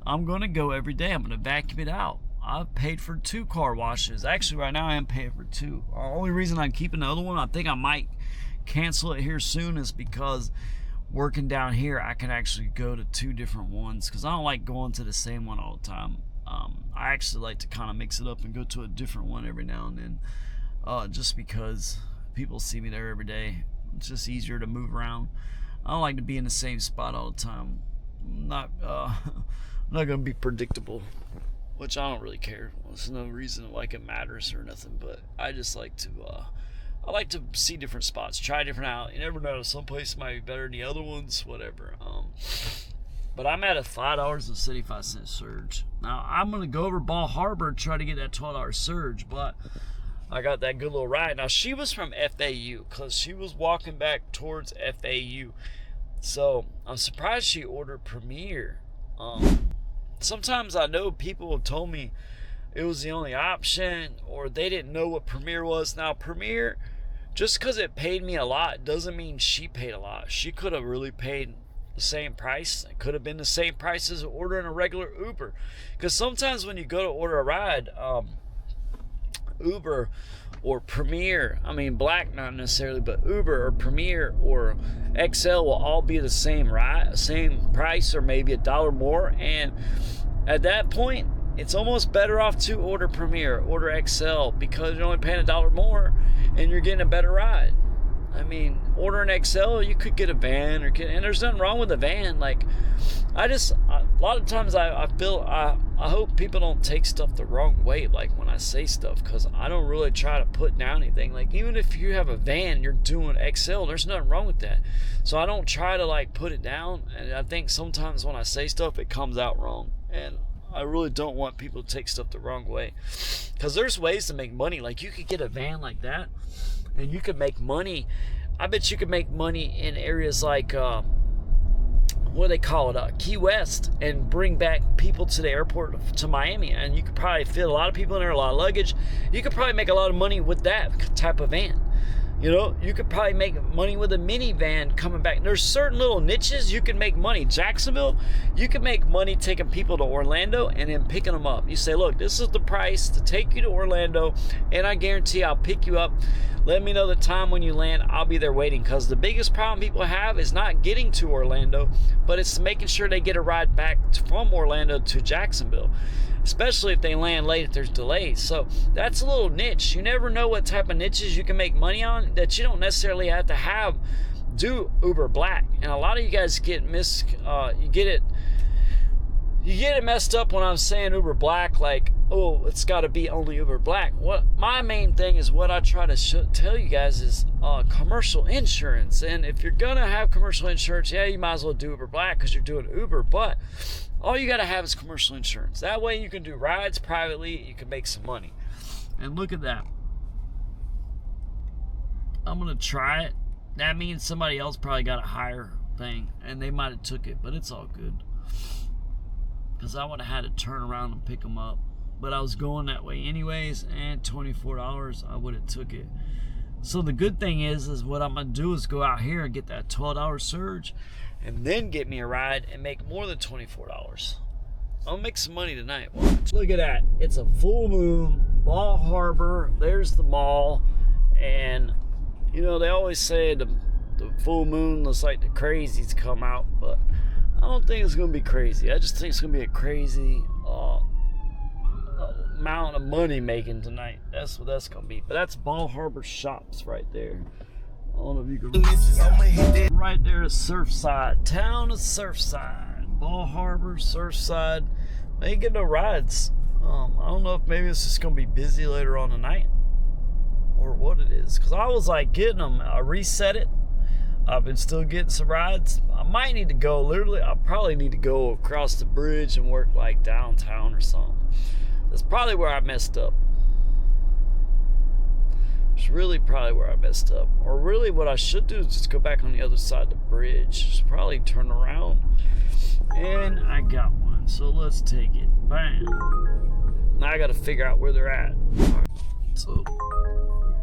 I'm going to go every day. I'm going to vacuum it out. I've paid for 2 car washes. Actually, right now I am paying for 2. The only reason I'm keeping the other one, I think I might cancel it here soon, is because working down here, I can actually go to 2 different ones because I don't like going to the same one all the time. I actually like to kind of mix it up and go to a different one every now and then, just because people see me there every day. It's just easier to move around. I don't like to be in the same spot all the time. I'm not going to be predictable, which I don't really care. There's no reason like it matters or nothing, but I just like to I like to see different spots, try different out. You never know, some place might be better than the other ones, whatever. But I'm at a $5.75 surge. Now I'm gonna go over Ball Harbor and try to get that $12 surge, but I got that good little ride. Now she was from FAU because she was walking back towards FAU, so I'm surprised she ordered Premier. Sometimes I know people have told me it was the only option, or they didn't know what Premier was. Now Premier, just because it paid me a lot doesn't mean she paid a lot. She could have really paid the same price. It could have been the same price as ordering a regular Uber. Because sometimes when you go to order a ride, Uber or Premier, I mean Black not necessarily, but Uber or Premier or XL will all be the same same price, or maybe $1 more. And at that point, it's almost better off to order Premier, order XL, because you're only paying $1 more and you're getting a better ride. I mean, ordering XL, you could get a van, and there's nothing wrong with a van. Like, a lot of times I feel, I hope people don't take stuff the wrong way, like when I say stuff, because I don't really try to put down anything. Like, even if you have a van, you're doing XL, there's nothing wrong with that. So I don't try to like put it down, and I think sometimes when I say stuff, it comes out wrong. And I really don't want people to take stuff the wrong way, because there's ways to make money. Like, you could get a van like that and you could make money. I bet you could make money in areas like what do they call it, Key West, and bring back people to the airport to Miami, and you could probably fit a lot of people in there, a lot of luggage. You could probably make a lot of money with that type of van. You know, you could probably make money with a minivan coming back. There's certain little niches you can make money. Jacksonville, you can make money taking people to Orlando and then picking them up. You say, look, this is the price to take you to Orlando, and I guarantee I'll pick you up Let me know the time when you land. I'll be there waiting, because the biggest problem people have is not getting to Orlando, but it's making sure they get a ride back from Orlando to Jacksonville, especially if they land late, if there's delays. So that's a little niche. You never know what type of niches you can make money on that you don't necessarily have to do Uber Black. And a lot of you guys get you get it messed up when I'm saying Uber Black, like, oh, it's got to be only Uber Black. What my main thing is, what I try to tell you guys is commercial insurance. And if you're gonna have commercial insurance, yeah, you might as well do Uber Black because you're doing Uber. But all you got to have is commercial insurance. That way you can do rides privately. You can make some money. And look at that. I'm gonna try it. That means somebody else probably got a higher thing, and they might have took it, but it's all good. Because I would have had to turn around and pick them up. But I was going that way anyways, and $24, I would have took it. So the good thing is what I'm going to do is go out here and get that $12 surge, and then get me a ride and make more than $24. I'll make some money tonight. Watch. Look at that. It's a full moon, Ball Harbor. There's the mall. And, you know, they always say the full moon looks like the crazies come out, but I don't think it's going to be crazy. I just think it's going to be a crazy amount of money making tonight. That's what that's going to be. But that's Ball Harbor Shops right there. I don't know if you can read. Right there is Surfside. Town of Surfside. Ball Harbor, Surfside. I ain't getting no rides. I don't know if maybe it's just going to be busy later on tonight, or what it is. Because I was like getting them. I reset it. I've been still getting some rides. I might need to go, literally, I probably need to go across the bridge and work like downtown or something. That's probably where I messed up. It's really probably where I messed up. Or really what I should do is just go back on the other side of the bridge. Just probably turn around. And I got one. So let's take it. Bam. Now I got to figure out where they're at. All right. So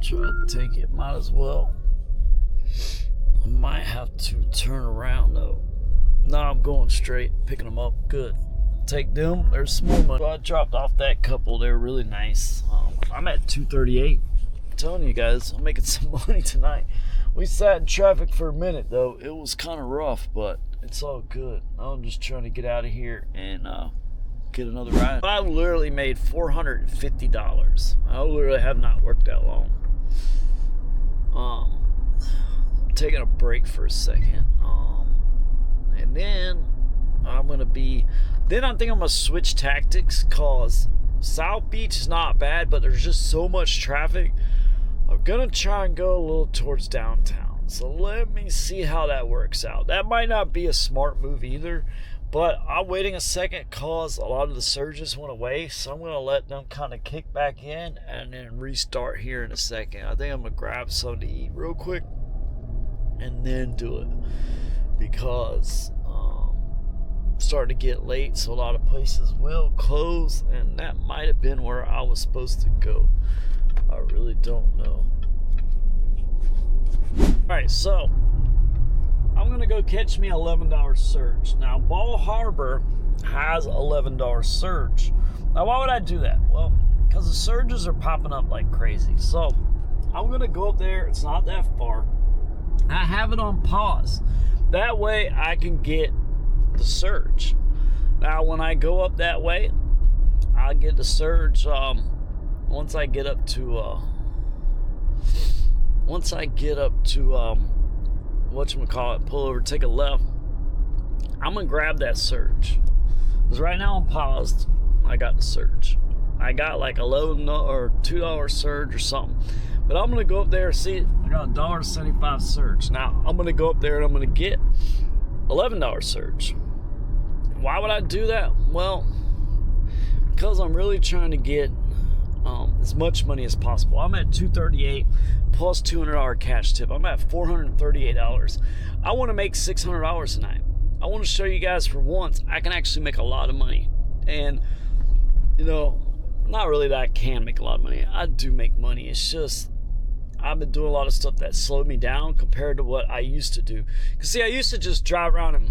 try to take it. Might as well. I might have to turn around though. No, I'm going straight, picking them up. Good. Take them. There's some more money. I dropped off that couple. They're really nice. I'm at 238. I'm telling you guys, I'm making some money tonight. We sat in traffic for a minute though. It was kind of rough, but it's all good. I'm just trying to get out of here and get another ride. I literally made $450. I literally have not worked that long. Taking a break for a second, and then I'm thinking I'm gonna switch tactics, cause South Beach is not bad, but there's just so much traffic. I'm gonna try and go a little towards downtown, so let me see how that works out. That might not be a smart move either, but I'm waiting a second cause a lot of the surges went away, so I'm gonna let them kind of kick back in and then restart here in a second. I think I'm gonna grab something to eat real quick and then do it, because it's starting to get late, so a lot of places will close, and that might have been where I was supposed to go. I really don't know. Alright, so I'm gonna go catch me $11 surge. Now Ball Harbor has $11 surge. Now why would I do that? Well, because the surges are popping up like crazy. So I'm gonna go up there. It's not that far. I have it on pause. That way I can get the surge. Now when I go up that way, I'll get the surge once I get up to whatchamacallit, pull over, take a left. I'm gonna grab that surge. Because right now I'm paused. I got the surge. I got like $11 or $2 surge or something. But I'm gonna go up there and see. I got $1.75 surge. Now I'm gonna go up there and I'm gonna get $11 surge. Why would I do that? Well, because I'm really trying to get as much money as possible. I'm at $238 plus $200 cash tip. I'm at $438. I want to make $600 tonight. I want to show you guys for once I can actually make a lot of money. And you know, not really that I can make a lot of money. I do make money. It's just I've been doing a lot of stuff that slowed me down compared to what I used to do. Because see, I used to just drive around and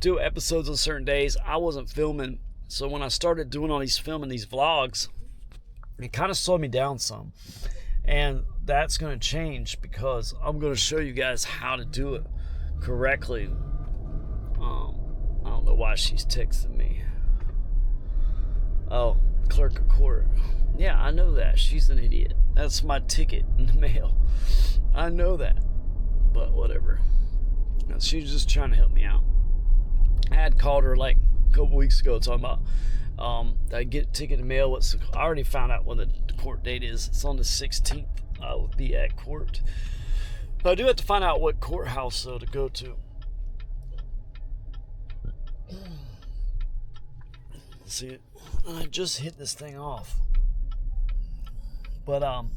do episodes on certain days. I wasn't filming. So when I started doing all these filming these vlogs, it kind of slowed me down some. And that's going to change because I'm going to show you guys how to do it correctly. I don't know why she's texting me. Oh, clerk of court. Yeah, I know that. She's an idiot. That's my ticket in the mail. I know that. But whatever. She's just trying to help me out. I had called her like a couple weeks ago talking about I get a ticket in the mail. I already found out when the court date is. It's on the 16th. I will be at court. But I do have to find out what courthouse though to go to. See, I just hit this thing off. But I'm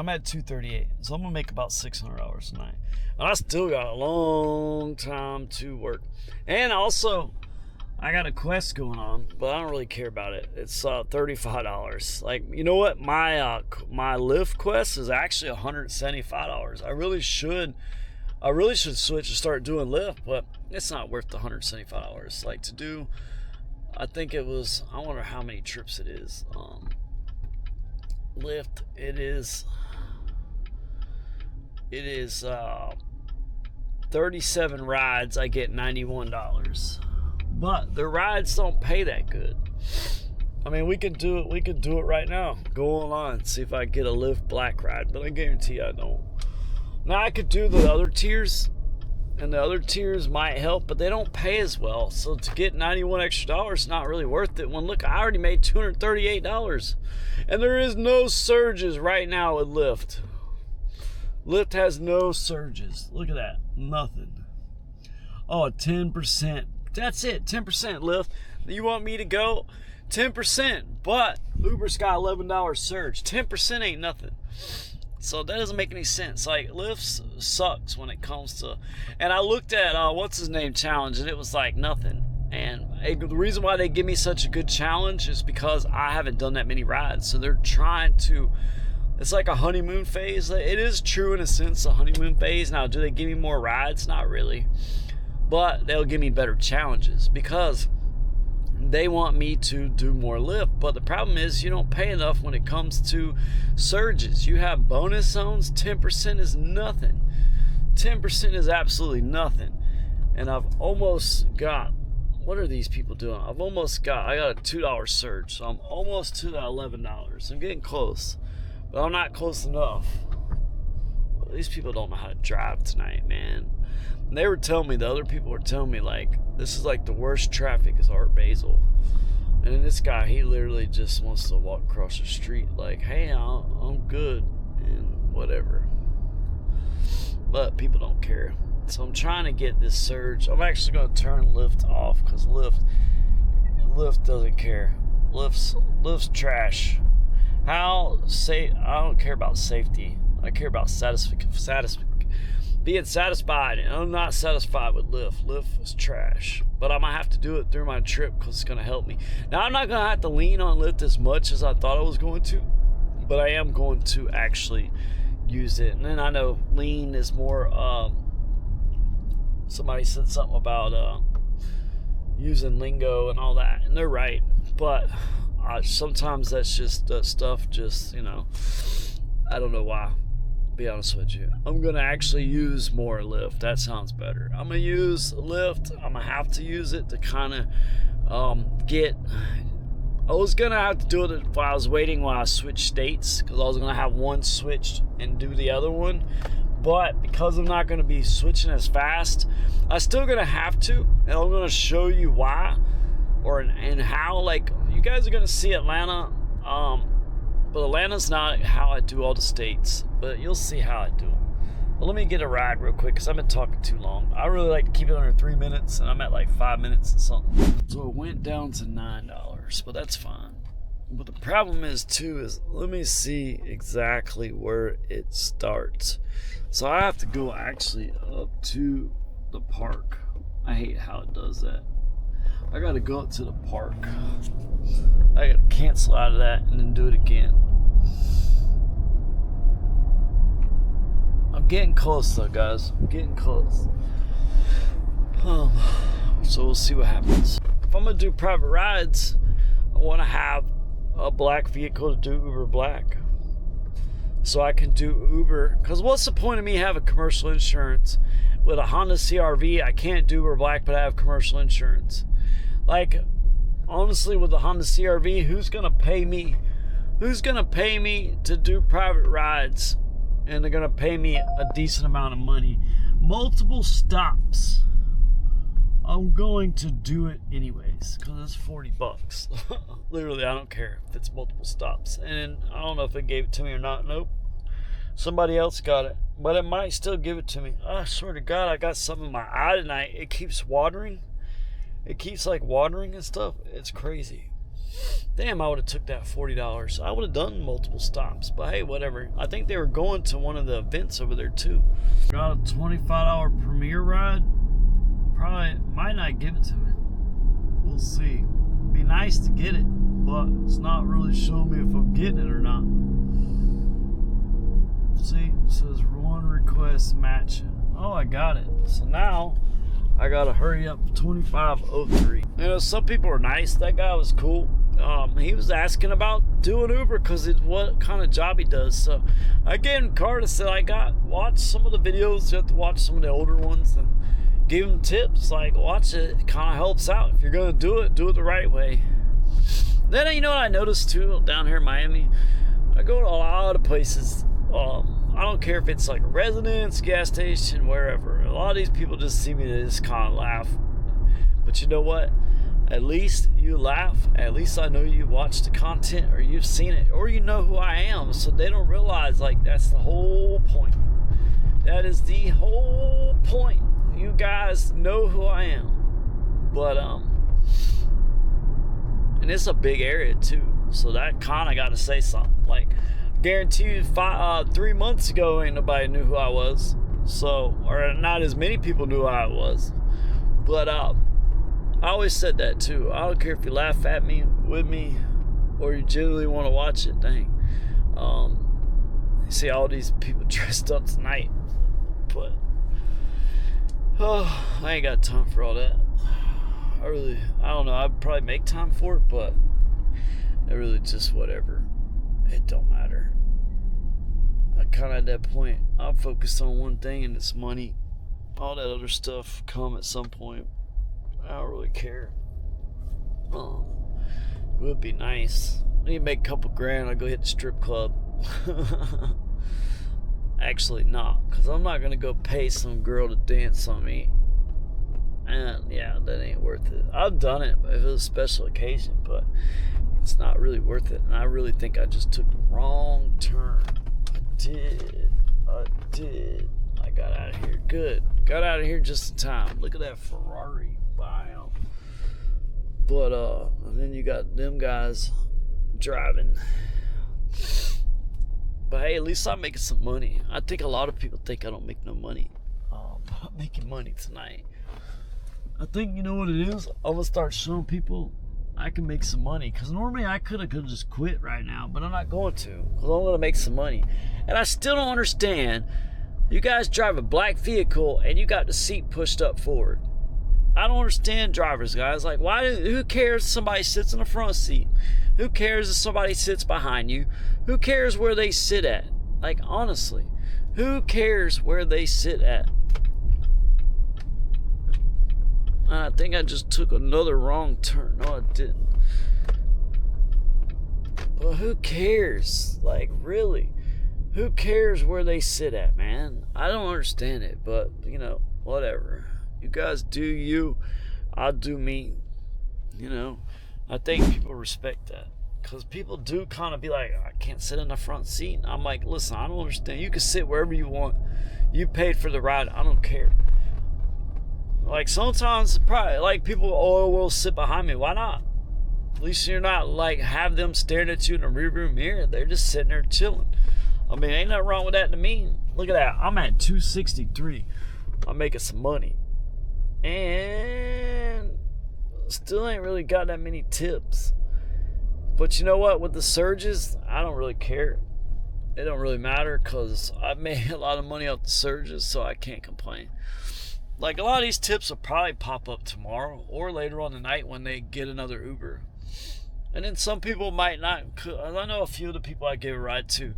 at 238, so I'm gonna make about $600 tonight. And I still got a long time to work. And also, I got a quest going on, but I don't really care about it. It's $35. Like, you know what? My Lyft quest is actually $175. I really should switch and start doing Lyft, but it's not worth the $175. Like to do, I think it was. I wonder how many trips it is. Lyft. It is 37 rides. I get $91. But the rides don't pay that good. I mean, we could do it. We could do it right now. Go online, see if I get a Lyft Black ride. But I guarantee I don't. Now I could do the other tiers, and the other tiers might help, but they don't pay as well. So to get $91 extra is not really worth it. When look, I already made $238, and there is no surges right now with Lyft. Lyft has no surges. Look at that, nothing. Oh, 10%. That's it, 10% Lyft. You want me to go 10%, but Uber's got $11 surge. 10% ain't nothing. So that doesn't make any sense. Like, Lyft sucks when it comes to... And I looked at, what's his name challenge, and it was like nothing. And the reason why they give me such a good challenge is because I haven't done that many rides. So they're trying to... It's like a honeymoon phase. It is true in a sense, a honeymoon phase. Now, do they give me more rides? Not really. But they'll give me better challenges because they want me to do more Lyft. But the problem is you don't pay enough when it comes to surges. You have bonus zones. 10% is nothing. 10% is absolutely nothing. And I've almost got, what are these people doing? I got a $2 surge. So I'm almost to the $11. I'm getting close, but I'm not close enough. Well, these people don't know how to drive tonight, man. And they were telling me, the other people were telling me, like, this is like the worst traffic is Art Basel. And then this guy, he literally just wants to walk across the street like, hey, I'm good and whatever. But people don't care. So I'm trying to get this surge. I'm actually going to turn Lyft off because Lyft doesn't care. Lyft's trash. I don't care about safety. I care about being satisfied, and I'm not satisfied with Lyft. Lyft is trash, but I might have to do it through my trip because it's going to help me. Now, I'm not going to have to lean on Lyft as much as I thought I was going to, but I am going to actually use it. And then I know lean is more, somebody said something about using lingo and all that, and they're right, but sometimes that's just stuff just, I don't know why. Be honest with you, I'm gonna actually use more Lyft. That sounds better. I'm gonna use Lyft. I'm gonna have to use it to kind of get. I was gonna have to do it while I was waiting while I switched states because I was gonna have one switched and do the other one. But because I'm not gonna be switching as fast, I'm still gonna have to, and I'm gonna show you why and how. Like, you guys are gonna see Atlanta. But Atlanta's not how I do all the states, but you'll see how I do it. But let me get a ride real quick because I've been talking too long. I really like to keep it under 3 minutes, and I'm at like 5 minutes and something. So it went down to $9, but that's fine. But the problem is let me see exactly where it starts. So I have to go actually up to the park. I hate how it does that. I gotta go up to the park. I gotta cancel out of that and then do it again. I'm getting close though, guys. I'm getting close. So we'll see what happens. If I'm gonna do private rides, I wanna have a black vehicle to do Uber Black. So I can do Uber. Because what's the point of me having commercial insurance? With a Honda CR-V, I can't do Uber Black, but I have commercial insurance. Like, honestly, with the Honda CR-V, who's going to pay me? Who's going to pay me to do private rides? And they're going to pay me a decent amount of money. Multiple stops. I'm going to do it anyways because it's $40. Literally, I don't care if it's multiple stops. And I don't know if it gave it to me or not. Nope. Somebody else got it, but it might still give it to me. I swear to God, I got something in my eye tonight. It keeps watering. It keeps like watering and stuff. It's crazy. Damn, I would have took that $40. I would have done multiple stops, but hey, whatever. I think they were going to one of the events over there too. Got a $25 premiere ride. Probably might not give it to me. We'll see. Be nice to get it, but it's not really showing me if I'm getting it or not. See, it says one request matching. Oh, I got it. So now I gotta hurry up. 2503. You know, some people are nice. That guy was cool. He was asking about doing Uber because it's what kind of job he does. So I gave him a card and said watch some of the videos. You have to watch some of the older ones and give him tips. Like, watch it. It kind of helps out. If you're gonna do it the right way. Then you know what I noticed too down here in Miami? I go to a lot of places. I don't care if it's like a residence, gas station, wherever. A lot of these people just see me to just kind of laugh. But you know what? At least you laugh. At least I know you watched the content or you've seen it or you know who I am. So they don't realize like that's the whole point. That is the whole point. You guys know who I am. But and it's a big area too. So that kind of got to say something. Like, guarantee you 3 months ago ain't nobody knew who I was. So, or not as many people knew who I was. But I always said that too. I don't care if you laugh at me, with me, or you genuinely want to watch it. Dang. You see all these people dressed up tonight. But I ain't got time for all that. I don't know. I'd probably make time for it, but it really just whatever. It don't matter. I kind of at that point, I'm focused on one thing, and it's money. All that other stuff come at some point. I don't really care. It would be nice. I need to make a couple grand. I'll go hit the strip club. Actually not, because I'm not going to go pay some girl to dance on me. And yeah, that ain't worth it. I've done it if it was a special occasion, but it's not really worth it. And I really think I just took the wrong turn. I did. I got out of here good. Got out of here just in time. Look at that Ferrari. Wow. But and then you got them guys driving. But hey, at least I'm making some money. I think a lot of people think I don't make no money. But I'm making money tonight. I think, you know what it is? I'm gonna start showing people I can make some money. Because normally I could have just quit right now, but I'm not going to. Because I'm gonna make some money. And I still don't understand. You guys drive a black vehicle and you got the seat pushed up forward. I don't understand drivers, guys. Like, who cares if somebody sits in the front seat? Who cares if somebody sits behind you? Who cares where they sit at? Like, honestly, who cares where they sit at? I think I just took another wrong turn. No, I didn't. But who cares? Like, really? Who cares where they sit at, man? I don't understand it, but, you know, whatever. You guys do you. I'll do me. You know, I think people respect that. Because people do kind of be like, I can't sit in the front seat. I'm like, listen, I don't understand. You can sit wherever you want. You paid for the ride. I don't care. Like, sometimes, probably, like, people, will sit behind me. Why not? At least you're not, like, have them staring at you in the rearview mirror. They're just sitting there chilling. I mean, ain't nothing wrong with that to me. Look at that. I'm at 263. I'm making some money. And still ain't really got that many tips. But you know what? With the surges, I don't really care. It don't really matter because I made a lot of money off the surges, so I can't complain. Like, a lot of these tips will probably pop up tomorrow or later on tonight when they get another Uber. And then some people might not. I know a few of the people I give a ride to,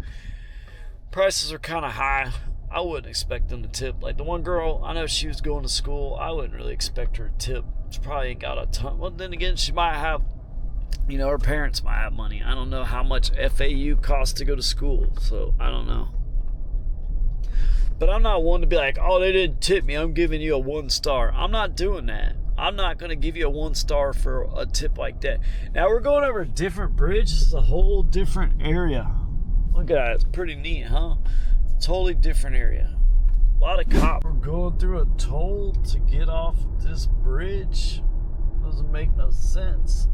prices are kind of high. I wouldn't expect them to tip. Like the one girl, I know she was going to school. I wouldn't really expect her to tip. She probably ain't got a ton. Well, then again, she might have, you know, her parents might have money. I don't know how much FAU costs to go to school, so I don't know. But I'm not one to be like, oh, they didn't tip me, I'm giving you a 1 star. I'm not doing that. I'm not going to give you a 1 star for a tip like that. Now we're going over a different bridge. This is a whole different area. Look at that. It's pretty neat, huh? Totally different area. A lot of cops. We're going through a toll to get off this bridge. Doesn't make no sense.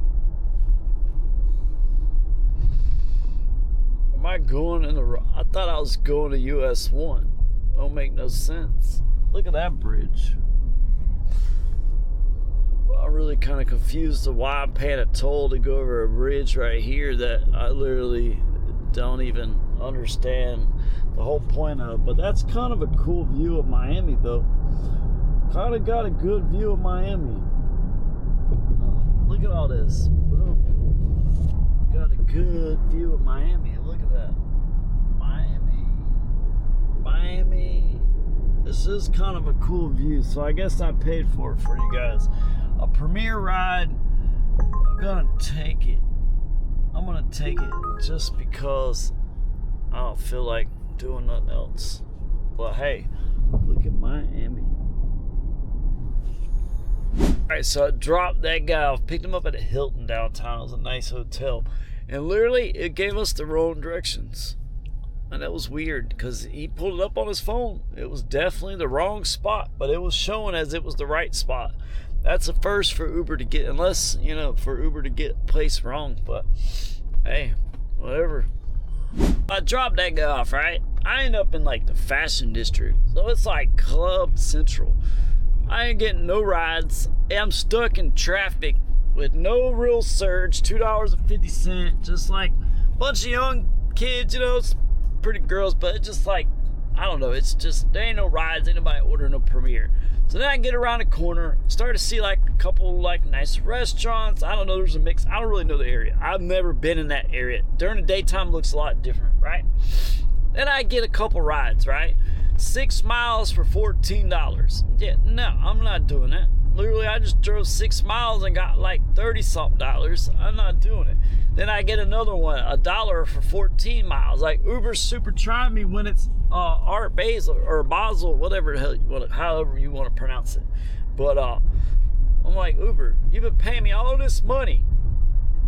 Am I going in the... I thought I was going to US 1. Don't make no sense. Look at that bridge. I'm really kind of confused of why I'm paying a toll to go over a bridge right here that I literally don't even understand the whole point of. But that's kind of a cool view of Miami, though. Kind of got a good view of Miami. Look at all this. Boom. Got a good view of Miami. Look at that. Miami. This is kind of a cool view, so I guess I paid for it for you guys. A premier ride. I'm gonna take it. I'm gonna take it just because I don't feel like doing nothing else. But hey, look at Miami. Alright, so I dropped that guy off, picked him up at a Hilton downtown. It was a nice hotel. And literally, it gave us the wrong directions. And that was weird because he pulled it up on his phone. It was definitely the wrong spot, but it was showing as it was the right spot. That's a first for Uber to get, unless, you know, for Uber to get placed wrong. But hey, whatever. I dropped that guy off, right? I end up in like the fashion district. So it's like Club Central. I ain't getting no rides. I'm stuck in traffic with no real surge. $2.50. Just like a bunch of young kids, you know, pretty girls, but it's just like, I don't know, it's just, there ain't no rides, ain't nobody ordering no Premier. So then I get around the corner, start to see like a couple like nice restaurants. I don't know, there's a mix. I don't really know the area. I've never been in that area. During the daytime, it looks a lot different, right? Then I get a couple rides, right? 6 miles for $14. Yeah, no, I'm not doing that. Literally, I just drove 6 miles and got like $30-something. I'm not doing it. Then I get another one, $1 for 14 miles. Like Uber's super trying me when it's Art Basel or Basel, whatever the hell you want, however you want to pronounce it. But I'm like, Uber, you've been paying me all this money.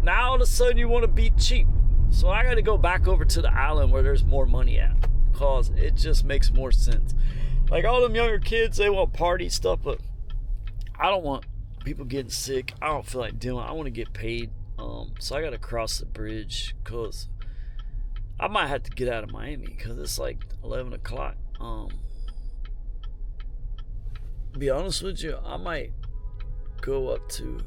Now all of a sudden you want to be cheap. So I got to go back over to the island where there's more money at, because it just makes more sense. Like all them younger kids, they want party stuff, but I don't want people getting sick. I don't feel like dealing. I want to get paid. So I got to cross the bridge because I might have to get out of Miami because it's like 11 o'clock. To be honest with you, I might go up to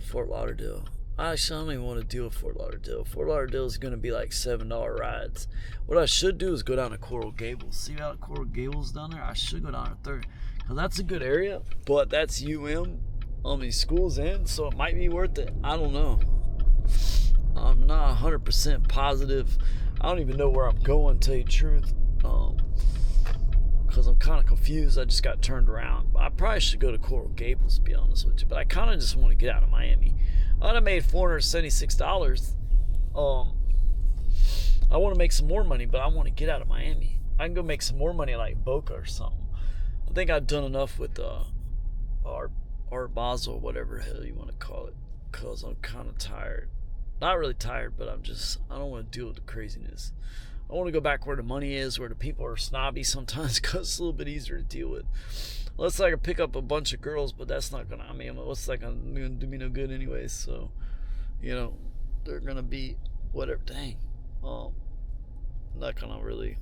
Fort Lauderdale. Actually, I don't even want to deal with Fort Lauderdale. Fort Lauderdale is going to be like $7 rides. What I should do is go down to Coral Gables. See how Coral Gables down there? I should go down to 3rd. Because that's a good area, but that's UM. School's in, so it might be worth it. I don't know. I'm not 100% positive. I don't even know where I'm going, to tell you the truth. Because I'm kind of confused. I just got turned around. I probably should go to Coral Gables, to be honest with you. But I kind of just want to get out of Miami. I would have made $476. I want to make some more money, but I want to get out of Miami. I can go make some more money like Boca or something. I think I've done enough with Art Basel, whatever the hell you want to call it, because I'm kind of tired. Not really tired, but I don't want to deal with the craziness. I want to go back where the money is, where the people are snobby sometimes, because it's a little bit easier to deal with. Unless I can pick up a bunch of girls, but that's not gonna, what's like gonna do me no good anyways. So, you know, they're gonna be whatever. Dang, I'm not gonna really.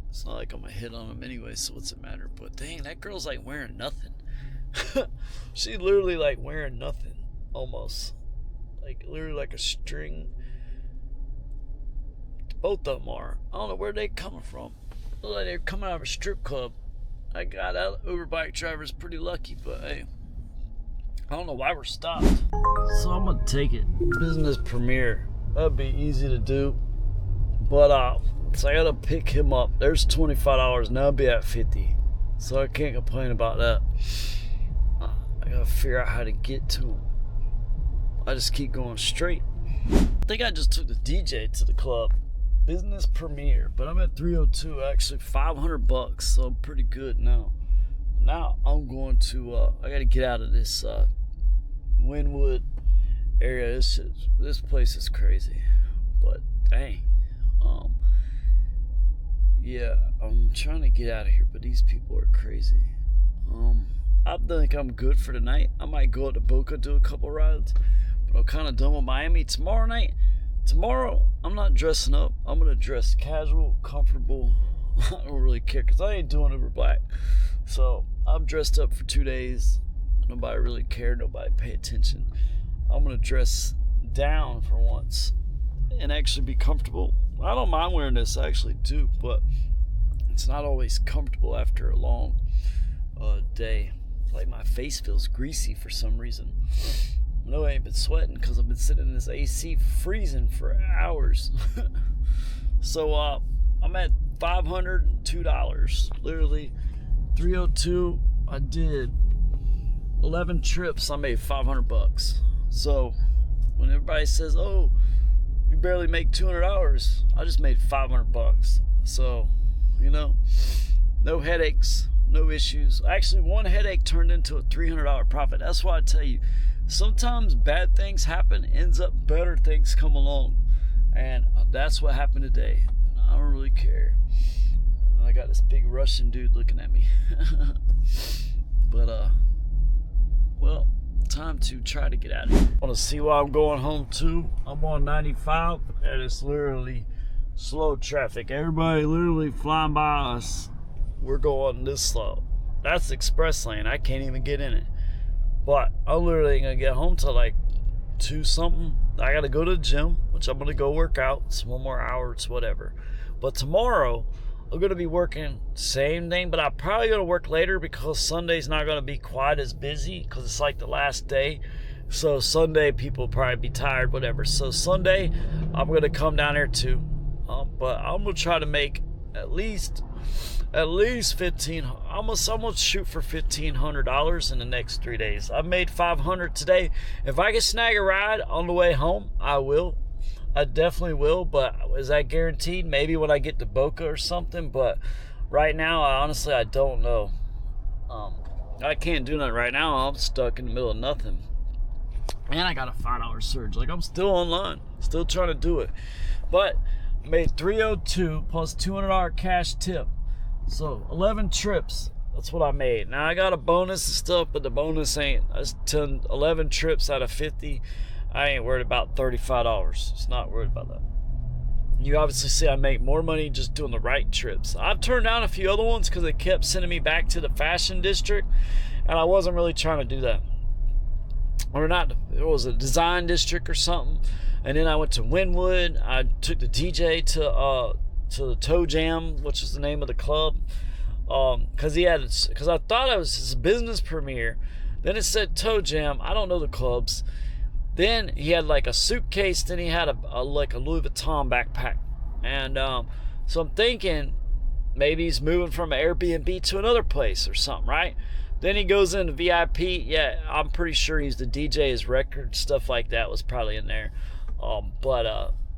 It's not like I'm gonna hit on them anyway, so what's it matter? But dang, that girl's like wearing nothing. She literally like wearing nothing, almost. Like literally like a string. Both of them are. I don't know where they coming from. Look like they're coming out of a strip club. That guy, that Uber bike driver is pretty lucky, but hey, I don't know why we're stopped. So I'm gonna take it. Business premiere. That'd be easy to do. But so I gotta pick him up. There's $25. Now I'll be at 50. So I can't complain about that. I gotta figure out how to get to him. I just keep going straight. I think I just took the DJ to the club. Business premiere, but I'm at 302, actually $500, so I'm pretty good now. Now I'm going to, I gotta get out of this Wynwood area. This place is crazy, but dang. Yeah, I'm trying to get out of here, but these people are crazy. I think I'm good for tonight. I might go out to Boca, do a couple rides, but I'm kind of done with Miami. Tomorrow, I'm not dressing up. I'm going to dress casual, comfortable. I don't really care because I ain't doing Uber Black. So I'm dressed up for 2 days. Nobody really cared. Nobody pay attention. I'm going to dress down for once and actually be comfortable. I don't mind wearing this. I actually do, but it's not always comfortable after a long day. Like my face feels greasy for some reason. No, I ain't been sweating because I've been sitting in this AC freezing for hours. So I'm at $502. Literally 302. I did 11 trips. I made $500. So when everybody says, "Oh, you barely make $200," I just made $500. So, no headaches, no issues. Actually, one headache turned into a $300 profit. That's why I tell you, sometimes bad things happen, ends up better things come along. And that's what happened today. I don't really care. I got this big Russian dude looking at me. But, well, time to try to get out of here. I want to see why I'm going home too. I'm on 95 and it's literally slow traffic. Everybody literally flying by us. We're going this slow. That's the express lane. I can't even get in it. But I'm literally gonna get home till like 2 something. I gotta go to the gym, which I'm gonna go work out. It's 1 more hour, it's whatever. But tomorrow I'm gonna be working same thing, but I'm probably gonna work later because Sunday's not gonna be quite as busy because it's like the last day. So Sunday people will probably be tired, whatever. So Sunday I'm gonna come down here too. But I'm gonna try to make at least 15. I'm gonna shoot for $1,500 in the next 3 days. I made $500 today. If I can snag a ride on the way home, I will. I definitely will. But is that guaranteed? Maybe when I get to Boca or something. But right now, I don't know. I can't do nothing right now. I'm stuck in the middle of nothing. And I got a $5 surge. Like, I'm still online, still trying to do it. But I made $302 plus $200 cash tip. So 11 trips, that's what I made. Now I got a bonus and stuff, but the bonus ain't. I just done 11 trips out of 50. I ain't worried about $35. It's not worried about that. You obviously see I make more money just doing the right trips. I've turned down a few other ones because they kept sending me back to the fashion district, and I wasn't really trying to do that. Or not, it was a design district or something. And then I went to Wynwood. I took the DJ to the Toe Jam, which is the name of the club, because I thought it was his business premiere. Then it said Toe Jam. I don't know the clubs. Then he had like a suitcase. Then he had a Louis Vuitton backpack, and so I'm thinking maybe he's moving from an Airbnb to another place or something, right? Then he goes into VIP. Yeah, I'm pretty sure he's the DJ. His record, stuff like that was probably in there.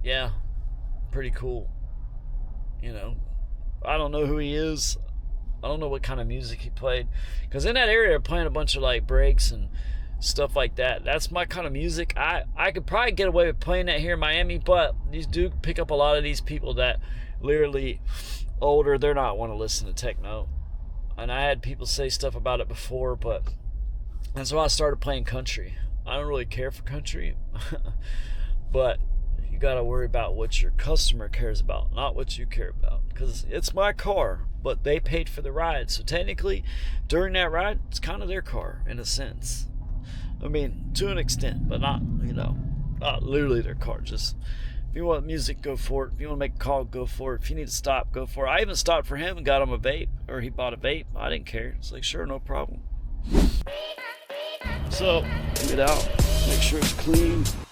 Yeah, pretty cool. I don't know who he is. I don't know what kind of music he played. Because in that area, they're playing a bunch of like breaks and stuff like that. That's my kind of music. I could probably get away with playing that here in Miami, but these do pick up a lot of these people that literally older, they're not want to listen to techno. And I had people say stuff about it before, but that's why I started playing country. I don't really care for country, but you got to worry about what your customer cares about, not what you care about, because it's my car, but they paid for the ride. So technically, during that ride, it's kind of their car in a sense. I mean, to an extent, but not literally their car. Just if you want music, go for it. If you want to make a call, go for it. If you need to stop, go for it. I even stopped for him and got him a vape, or he bought a vape. I didn't care. It's like, sure, no problem. So, get out. Make sure it's clean.